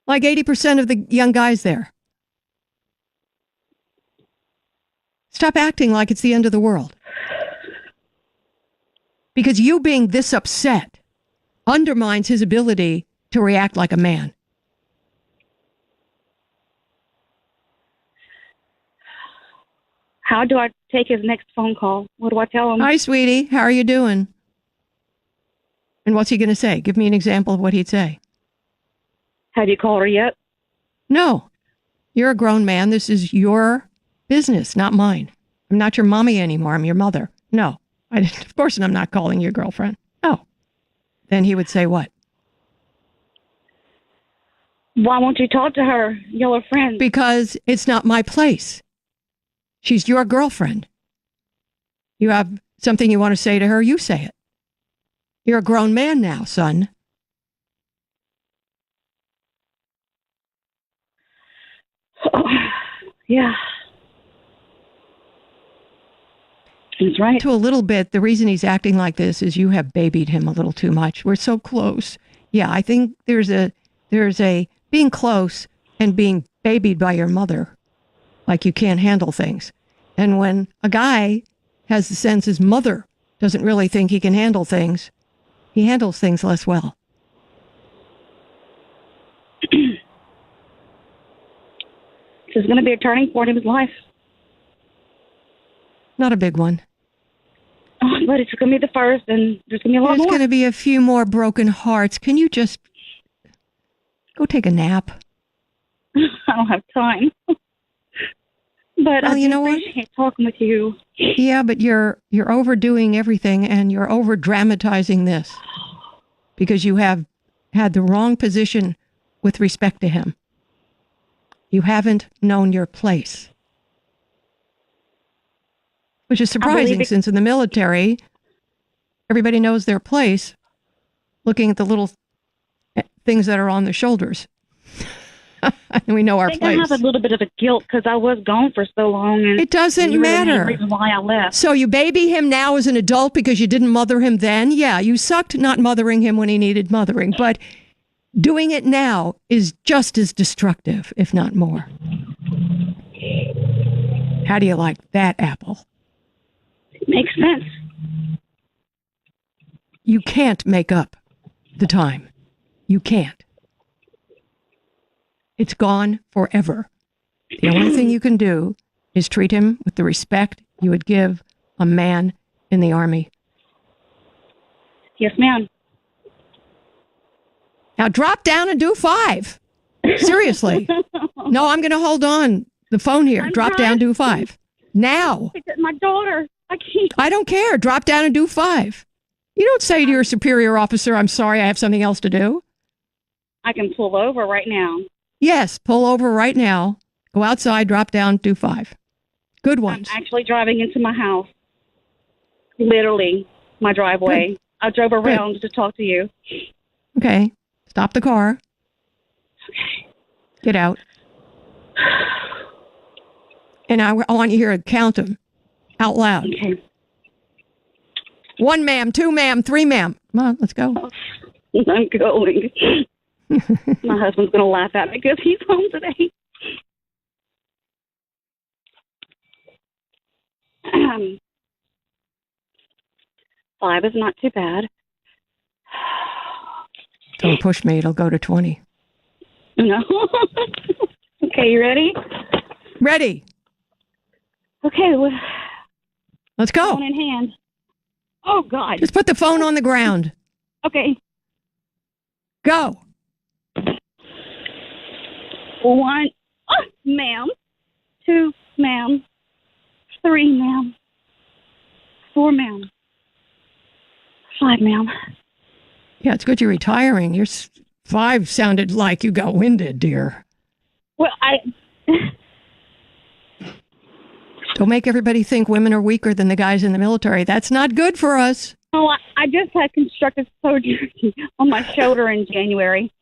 Like 80% of the young guys there. Stop acting like it's the end of the world. Because you being this upset undermines his ability to react like a man. How do I take his next phone call? What do I tell him? Hi, sweetie. How are you doing? And what's he going to say? Give me an example of what he'd say. Have you called her yet? No. You're a grown man. This is your business, not mine. I'm not your mommy anymore. I'm your mother. No. Of course I'm not calling your girlfriend. No. Then he would say what? Why won't you talk to her? Y'all are friends. Because it's not my place. She's your girlfriend. You have something you want to say to her, you say it. You're a grown man now, son. Oh, yeah. He's right. To a little bit, the reason he's acting like this is you have babied him a little too much. We're so close. Yeah, I think there's a being close and being babied by your mother, like you can't handle things. And when a guy has the sense his mother doesn't really think he can handle things, he handles things less well. This is going to be a turning point in his life. Not a big one. Oh, but it's going to be the first, and there's going to be a lot more. There's going to be a few more broken hearts. Can you just go take a nap? I don't have time. But well, I you know what? appreciate talking with you. Yeah, but you're overdoing everything, and you're over dramatizing this because you have had the wrong position with respect to him. You haven't known your place. Which is surprising since in the military, everybody knows their place looking at the little things that are on the shoulders. And we know our place. I have a little bit of a guilt because I was gone for so long. And it doesn't matter. Reason why I left. So you baby him now as an adult because you didn't mother him then? Yeah, you sucked not mothering him when he needed mothering. But doing it now is just as destructive, if not more. How do you like that, Apple? Makes sense. You can't make up the time. You can't. It's gone forever. The only thing you can do is treat him with the respect you would give a man in the Army. Yes, ma'am. Now drop down and do 5. Seriously. No, I'm going to hold on the phone here. Drop down, do 5. Now. My daughter. I can't. I don't care. Drop down and do 5. You don't say to your superior officer, I'm sorry, I have something else to do. I can pull over right now. Yes, pull over right now. Go outside, drop down, do 5. Good ones. I'm actually driving into my house. Literally, my driveway. Good. I drove around to talk to you. Okay. Stop the car. Okay. Get out. And I want you here to count them out loud. Okay. 1 ma'am, 2 ma'am, 3 ma'am. Come on, let's go. I'm going. My husband's going to laugh at me because he's home today. 5 is not too bad. Don't push me. It'll go to 20. No. Okay, you ready? Ready. Okay. Well, let's go. Phone in hand. Oh, God. Just put the phone on the ground. Okay. Go. 1, ma'am. 2, ma'am. 3, ma'am. 4, ma'am. 5, ma'am. Yeah, it's good you're retiring. Your 5 sounded like you got winded, dear. Well, Don't make everybody think women are weaker than the guys in the military. That's not good for us. Oh, I just had constructive surgery on my shoulder in January.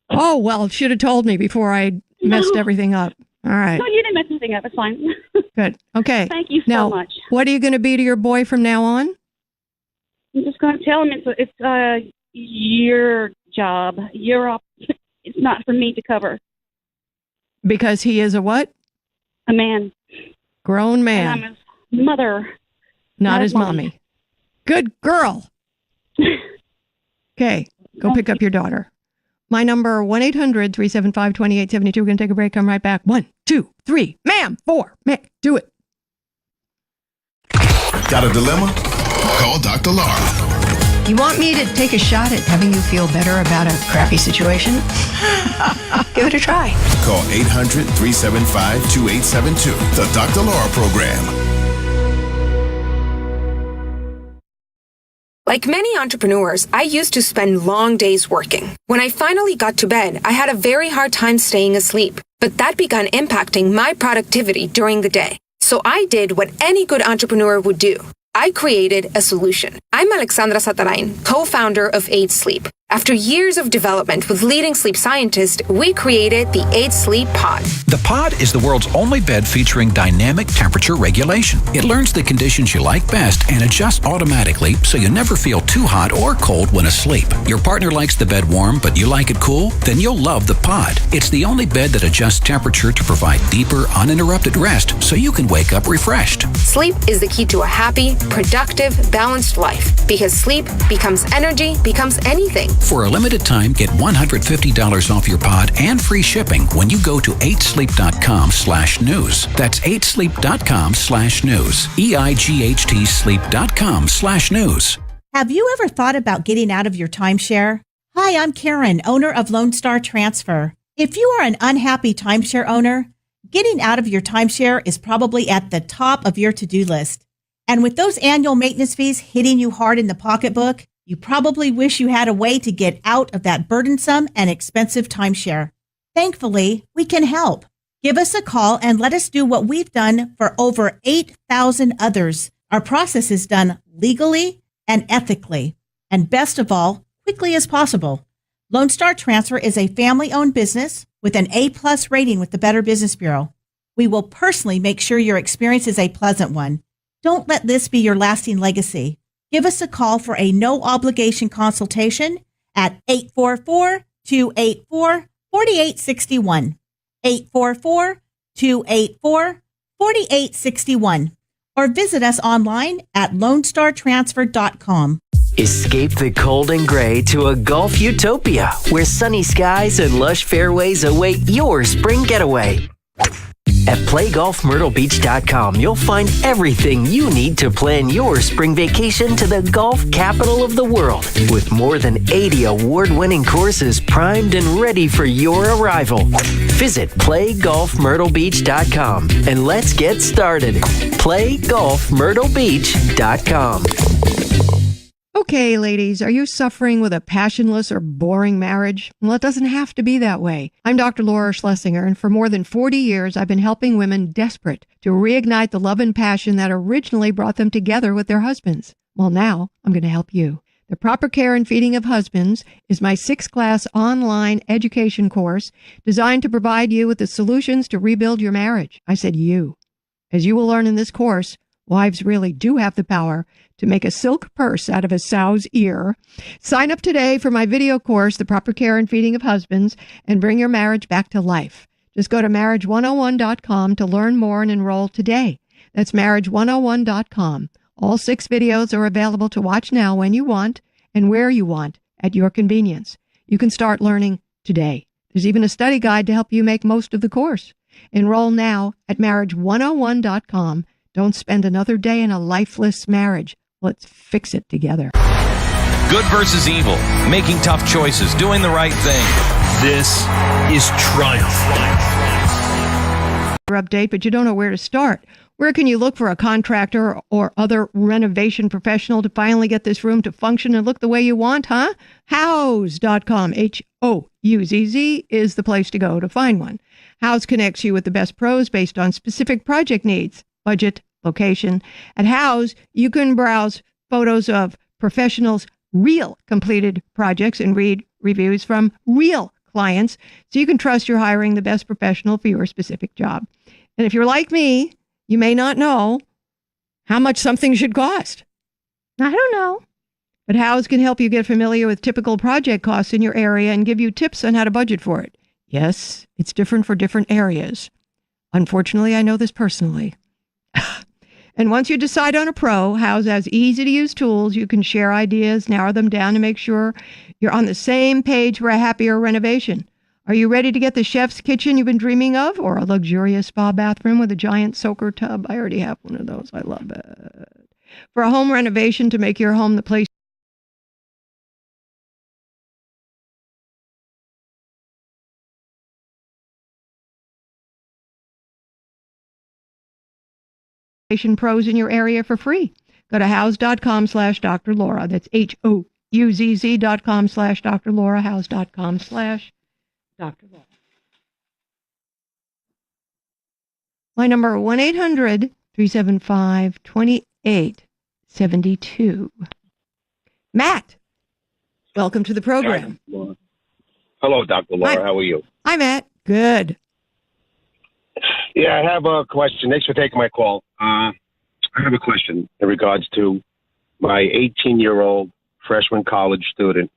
Oh, well, should have told me before I messed everything up. All right. No, you didn't mess anything up. It's fine. Good. Okay. Thank you so now, much. What are you going to be to your boy from now on? I'm just going to tell him it's your job. It's not for me to cover. Because he is a what? A man. Grown man. And I'm his mother. Not his mommy. Good girl. Okay, go pick up your daughter. My number, 1-800-375-2872. We're going to take a break. Come right back. 1, 2, 3. Ma'am. 4. Ma'am. Do it. Got a dilemma? Call Dr. Laura. You want me to take a shot at having you feel better about a crappy situation? Give it a try. Call 800-375-2872. The Dr. Laura Program. Like many entrepreneurs, I used to spend long days working. When I finally got to bed, I had a very hard time staying asleep. But that began impacting my productivity during the day. So I did what any good entrepreneur would do. I created a solution. I'm Alexandra Satarain, co-founder of 8 Sleep. After years of development with leading sleep scientists, we created the 8 Sleep Pod. The Pod is the world's only bed featuring dynamic temperature regulation. It learns the conditions you like best and adjusts automatically so you never feel too hot or cold when asleep. Your partner likes the bed warm, but you like it cool? Then you'll love the Pod. It's the only bed that adjusts temperature to provide deeper, uninterrupted rest so you can wake up refreshed. Sleep is the key to a happy, productive, balanced life. Because sleep becomes energy, becomes anything. For a limited time, get $150 off your pod and free shipping when you go to 8sleep.com/news. That's 8sleep.com/news. EIGHT sleep.com/news. Have you ever thought about getting out of your timeshare? Hi, I'm Karen, owner of Lone Star Transfer. If you are an unhappy timeshare owner, getting out of your timeshare is probably at the top of your to-do list. And with those annual maintenance fees hitting you hard in the pocketbook, you probably wish you had a way to get out of that burdensome and expensive timeshare. Thankfully, we can help. Give us a call and let us do what we've done for over 8,000 others. Our process is done legally and ethically, and best of all, quickly as possible. Lone Star Transfer is a family-owned business with an A+ rating with the Better Business Bureau. We will personally make sure your experience is a pleasant one. Don't let this be your lasting legacy. Give us a call for a no-obligation consultation at 844-284-4861, 844-284-4861, or visit us online at lonestartransfer.com. Escape the cold and gray to a Gulf utopia where sunny skies and lush fairways await your spring getaway. At playgolfmyrtlebeach.com, you'll find everything you need to plan your spring vacation to the golf capital of the world. With more than 80 award-winning courses primed and ready for your arrival. Visit playgolfmyrtlebeach.com and let's get started. playgolfmyrtlebeach.com. Okay, ladies, are you suffering with a passionless or boring marriage? Well, it doesn't have to be that way. I'm Dr. Laura Schlesinger, and for more than 40 years, I've been helping women desperate to reignite the love and passion that originally brought them together with their husbands. Well, now I'm going to help you. The Proper Care and Feeding of Husbands is my 6-class online education course designed to provide you with the solutions to rebuild your marriage. I said you. As you will learn in this course, wives really do have the power to make a silk purse out of a sow's ear. Sign up today for my video course, The Proper Care and Feeding of Husbands, and bring your marriage back to life. Just go to marriage101.com to learn more and enroll today. That's marriage101.com. All 6 videos are available to watch now when you want and where you want at your convenience. You can start learning today. There's even a study guide to help you make most of the course. Enroll now at marriage101.com. Don't spend another day in a lifeless marriage. Let's fix it together. Good versus evil, making tough choices, doing the right thing. This is Triumph. Update, but you don't know where to start. Where can you look for a contractor or other renovation professional to finally get this room to function and look the way you want, huh? Houzz.com, Houzz is the place to go to find one. Houzz connects you with the best pros based on specific project needs, budget, location. At Houzz, you can browse photos of professionals' real completed projects and read reviews from real clients so you can trust you're hiring the best professional for your specific job. And if you're like me, you may not know how much something should cost. I don't know. But Houzz can help you get familiar with typical project costs in your area and give you tips on how to budget for it. Yes, it's different for different areas. Unfortunately, I know this personally. And once you decide on a pro, Houzz has easy-to-use tools. You can share ideas, narrow them down to make sure you're on the same page for a happier renovation. Are you ready to get the chef's kitchen you've been dreaming of, or a luxurious spa bathroom with a giant soaker tub? I already have one of those. I love it. For a home renovation to make your home the place pros in your area for free. Go to houzz.com/Dr. Laura. That's HOUZZ.com/Dr. Laura, houzz.com/Dr. Laura. My number 1-800-375-2872. Matt, welcome to the program. Hello, Dr. Laura. How are you? Hi, Matt. Good. Yeah, I have a question. Thanks for taking my call. I have a question in regards to my 18-year-old freshman college student.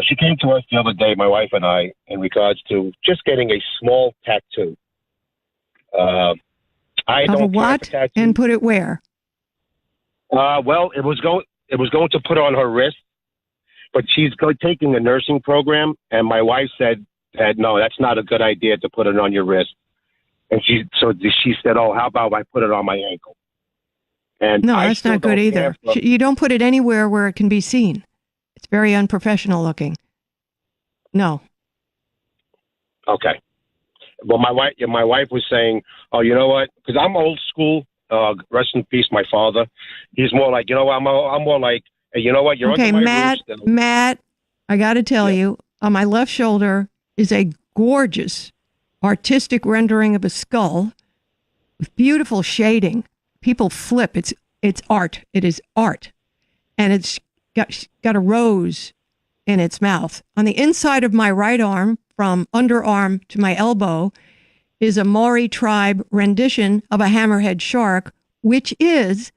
She came to us the other day, my wife and I, in regards to just getting a small tattoo. I Of don't a what? care for tattoos. And put it where? Well, it was going to put on her wrist, but she's taking a nursing program, and my wife said that no, that's not a good idea to put it on your wrist. And she said, "Oh, how about I put it on my ankle?" And No, I that's still not good don't either. care for- You don't put it anywhere where it can be seen. It's very unprofessional looking. No. Okay. Well, my wife was saying, "Oh, you know what? Because I'm old school. Rest in peace, my father. He's more like, I'm more like, hey, you know what? You're Okay, under my Matt, roof still." Matt, I got to tell you, on my left shoulder is a gorgeous artistic rendering of a skull with beautiful shading. People flip. It's art. It is art. And it's got a rose in its mouth. On the inside of my right arm, from underarm to my elbow, is a Maori tribe rendition of a hammerhead shark, which is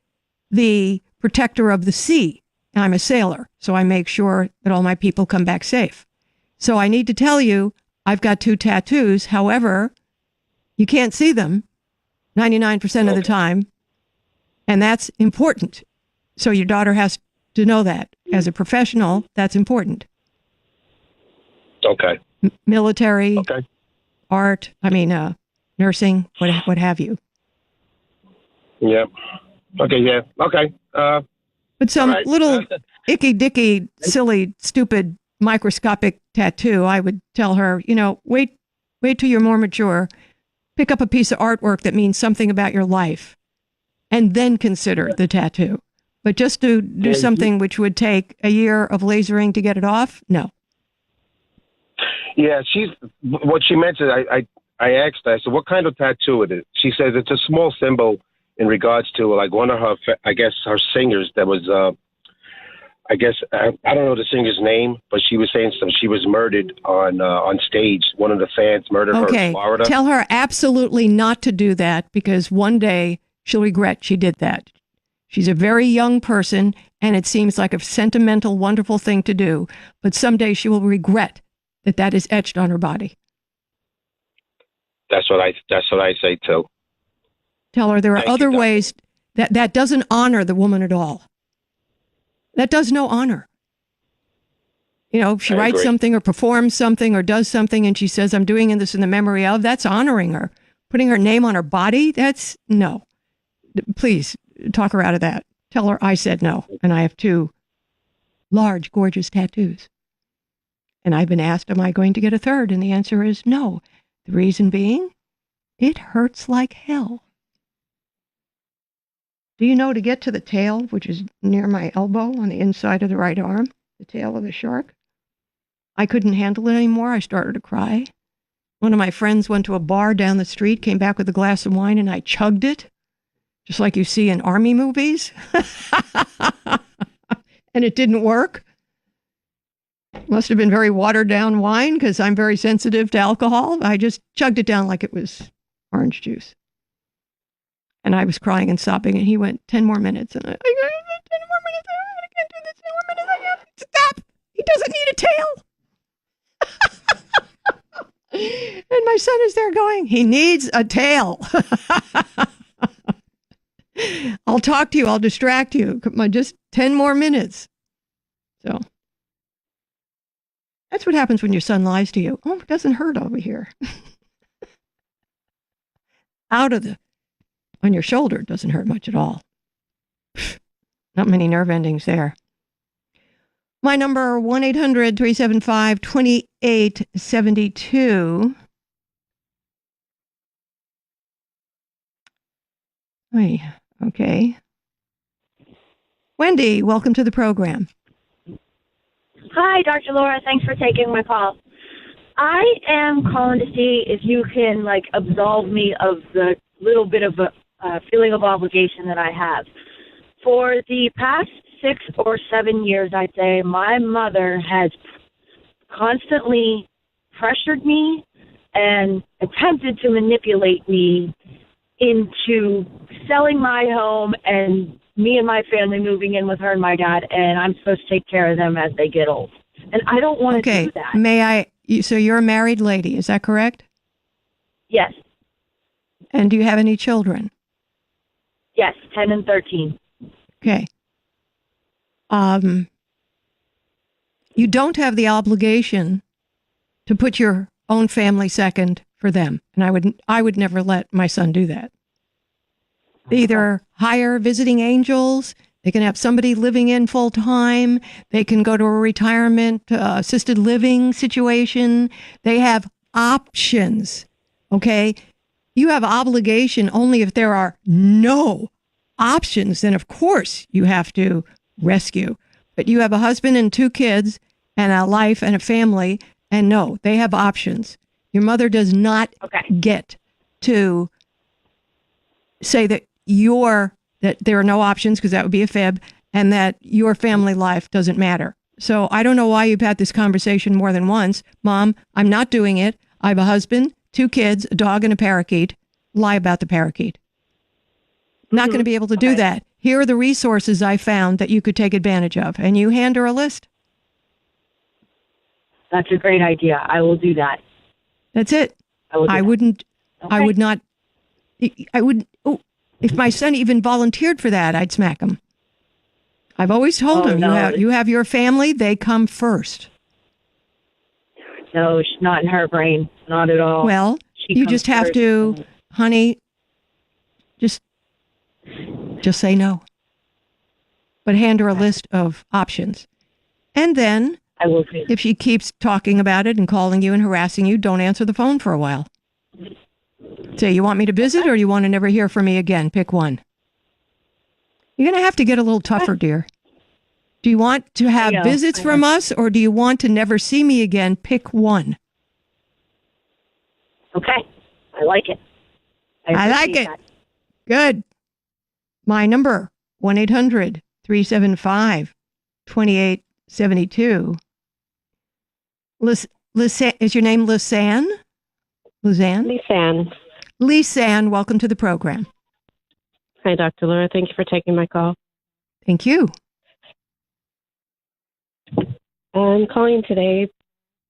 the protector of the sea. I'm a sailor, so I make sure that all my people come back safe. So I need to tell you, I've got 2 tattoos. However, you can't see them 99% of the time. And that's important. So your daughter has to know that. As a professional, that's important. Okay. Military, art, nursing, what have you. Yeah. Okay. Yeah. Okay. But some all right. little icky-dicky, silly, stupid, microscopic tattoo, I would tell her, wait till you're more mature. Pick up a piece of artwork that means something about your life, and then consider the tattoo. But just to do something which would take a year of lasering to get it off, no. Yeah, what she mentioned. I asked her, I said, "What kind of tattoo it is?" She says it's a small symbol in regards to like one of her, her singers that was, I don't know the singer's name, but she was saying she was murdered on stage. One of the fans murdered her in Florida. Tell her absolutely not to do that, because one day she'll regret she did that. She's a very young person, and it seems like a sentimental, wonderful thing to do, but someday she will regret that is etched on her body. That's what I say too. Tell her there are other ways that doesn't honor the woman at all. That does no honor. If she writes something or performs something or does something and she says, "I'm doing this in the memory of," that's honoring her. Putting her name on her body, that's no. Please talk her out of that. Tell her I said no. And I have 2 large, gorgeous tattoos. And I've been asked, am I going to get a 3rd? And the answer is no. The reason being, it hurts like hell. Do you know to get to the tail, which is near my elbow on the inside of the right arm, the tail of the shark? I couldn't handle it anymore. I started to cry. One of my friends went to a bar down the street, came back with a glass of wine, and I chugged it, just like you see in army movies. And it didn't work. Must have been very watered down wine because I'm very sensitive to alcohol. I just chugged it down like it was orange juice. And I was crying and sobbing, and he went, 10 more minutes. And I got 10 more minutes. I can't do this. 10 more minutes. I have to stop. He doesn't need a tail. And my son is there going, he needs a tail. I'll talk to you. I'll distract you. Come on, just 10 more minutes. So that's what happens when your son lies to you. Oh, it doesn't hurt over here. On your shoulder, it doesn't hurt much at all. Not many nerve endings there. My number, 1-800-375-2872. Okay. Wendy, welcome to the program. Hi, Dr. Laura. Thanks for taking my call. I am calling to see if you can, absolve me of the little bit of a feeling of obligation that I have. For the past 6 or 7 years, I'd say, my mother has constantly pressured me and attempted to manipulate me into selling my home and me and my family moving in with her and my dad, and I'm supposed to take care of them as they get old. And I don't want to do that. So you're a married lady, is that correct? Yes. And do you have any children? Yes, 10 and 13. Okay. You don't have the obligation to put your own family second for them. And I would never let my son do that. They either hire visiting angels, they can have somebody living in full time, they can go to a retirement assisted living situation. They have options. Okay? You have obligation only if there are no options. Then of course you have to rescue. But you have a husband and 2 kids and a life and a family, and no, they have options. Your mother does not get to say that there are no options, because that would be a fib, and that your family life doesn't matter. So I don't know why you've had this conversation more than once. Mom, I'm not doing it. I have a husband, 2 kids, a dog, and a parakeet. Lie about the parakeet. Not going to be able to do that. Here are the resources I found that you could take advantage of. And you hand her a list. That's a great idea. I will do that. That's it. I would not, if my son even volunteered for that, I'd smack him. I've always told him, you have your family, they come first. No, she's not in her brain. Not at all. Well, you just have to, honey, just say no. But hand her a list of options. And then, I will see. If she keeps talking about it and calling you and harassing you, don't answer the phone for a while. Say, you want me to visit or you want to never hear from me again? Pick one. You're going to have to get a little tougher, dear. Do you want to have visits from us, or do you want to never see me again? Pick one. Okay. I like it. I like it. That. Good. My number, 1-800-375-2872. Is your name Lisanne? Lisanne. Lisanne, welcome to the program. Hi, Dr. Laura. Thank you for taking my call. Thank you. I'm calling today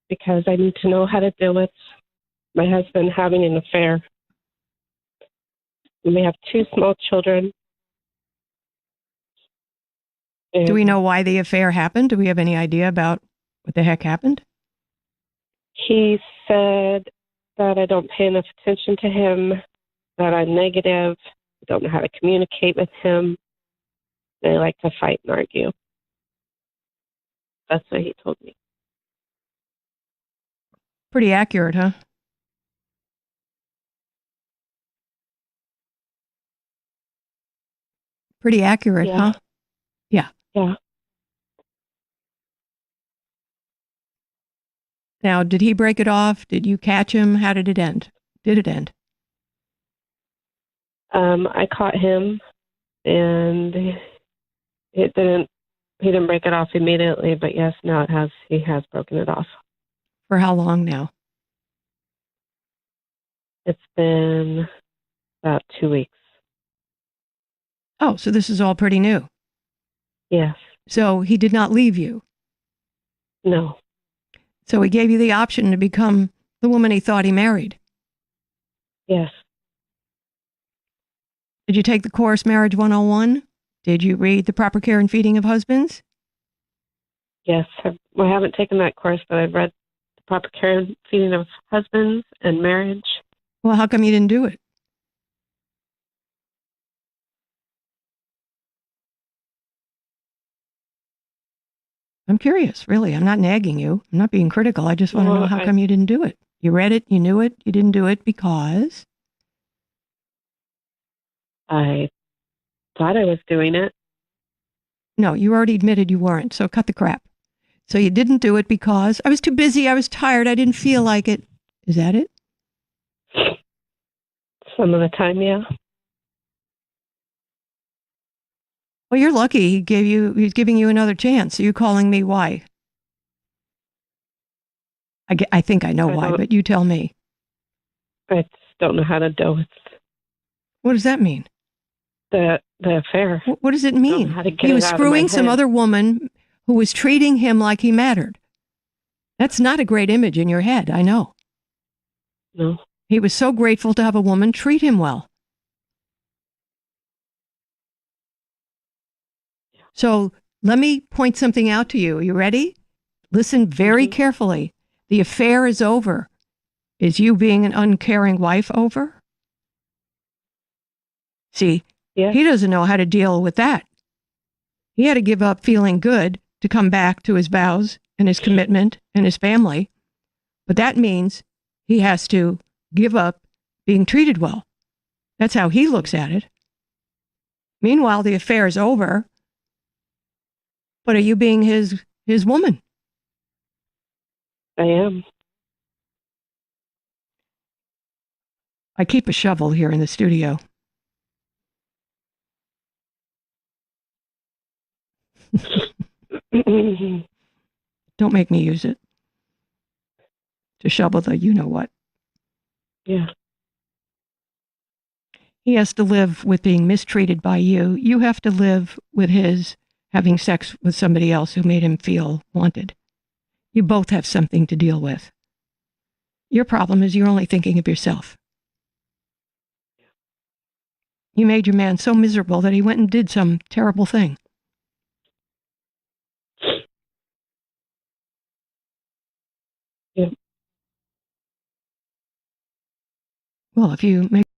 because I need to know how to deal with my husband having an affair. We have 2 small children. Do we know why the affair happened? Do we have any idea about what the heck happened? He said that I don't pay enough attention to him, that I'm negative, don't know how to communicate with him, and I like to fight and argue. That's what he told me. Pretty accurate, huh? Pretty accurate, huh? Yeah. Yeah. Now, did he break it off? Did you catch him? How did it end? Did it end? I caught him, and it didn't. He didn't break it off immediately, but yes, now it has. He has broken it off. For how long now? It's been about 2 weeks. Oh, so this is all pretty new. Yes. So he did not leave you. No. So he gave you the option to become the woman he thought he married. Yes. Did you take the course Marriage 101? Did you read The Proper Care and Feeding of Husbands? Yes. I haven't taken that course, but I've read The Proper Care and Feeding of Husbands and Marriage. Well, how come you didn't do it? I'm curious, really. I'm not nagging you. I'm not being critical. I just want to know how come you didn't do it. You read it, you knew it, you didn't do it because? I thought I was doing it. No, you already admitted you weren't, so cut the crap. So you didn't do it because I was too busy, I was tired, I didn't feel like it. Is that it? Some of the time, yeah. Well, you're lucky he's giving you another chance. Are you calling me why? I think I know why, but you tell me. I just don't know how to deal with. What does that mean? The affair. What does it mean? He was screwing some other woman who was treating him like he mattered. That's not a great image in your head, I know. No. He was so grateful to have a woman treat him well. So let me point something out to you. Are you ready? Listen very carefully. The affair is over. Is you being an uncaring wife over? See, he doesn't know how to deal with that. He had to give up feeling good to come back to his vows and his commitment and his family. But that means he has to give up being treated well. That's how he looks at it. Meanwhile, the affair is over. But are you being his woman? I am. I keep a shovel here in the studio. Don't make me use it. To shovel the you-know-what. Yeah. He has to live with being mistreated by you. You have to live with his having sex with somebody else who made him feel wanted. You both have something to deal with. Your problem is you're only thinking of yourself. You made your man so miserable that he went and did some terrible thing. Yeah. Well, if you make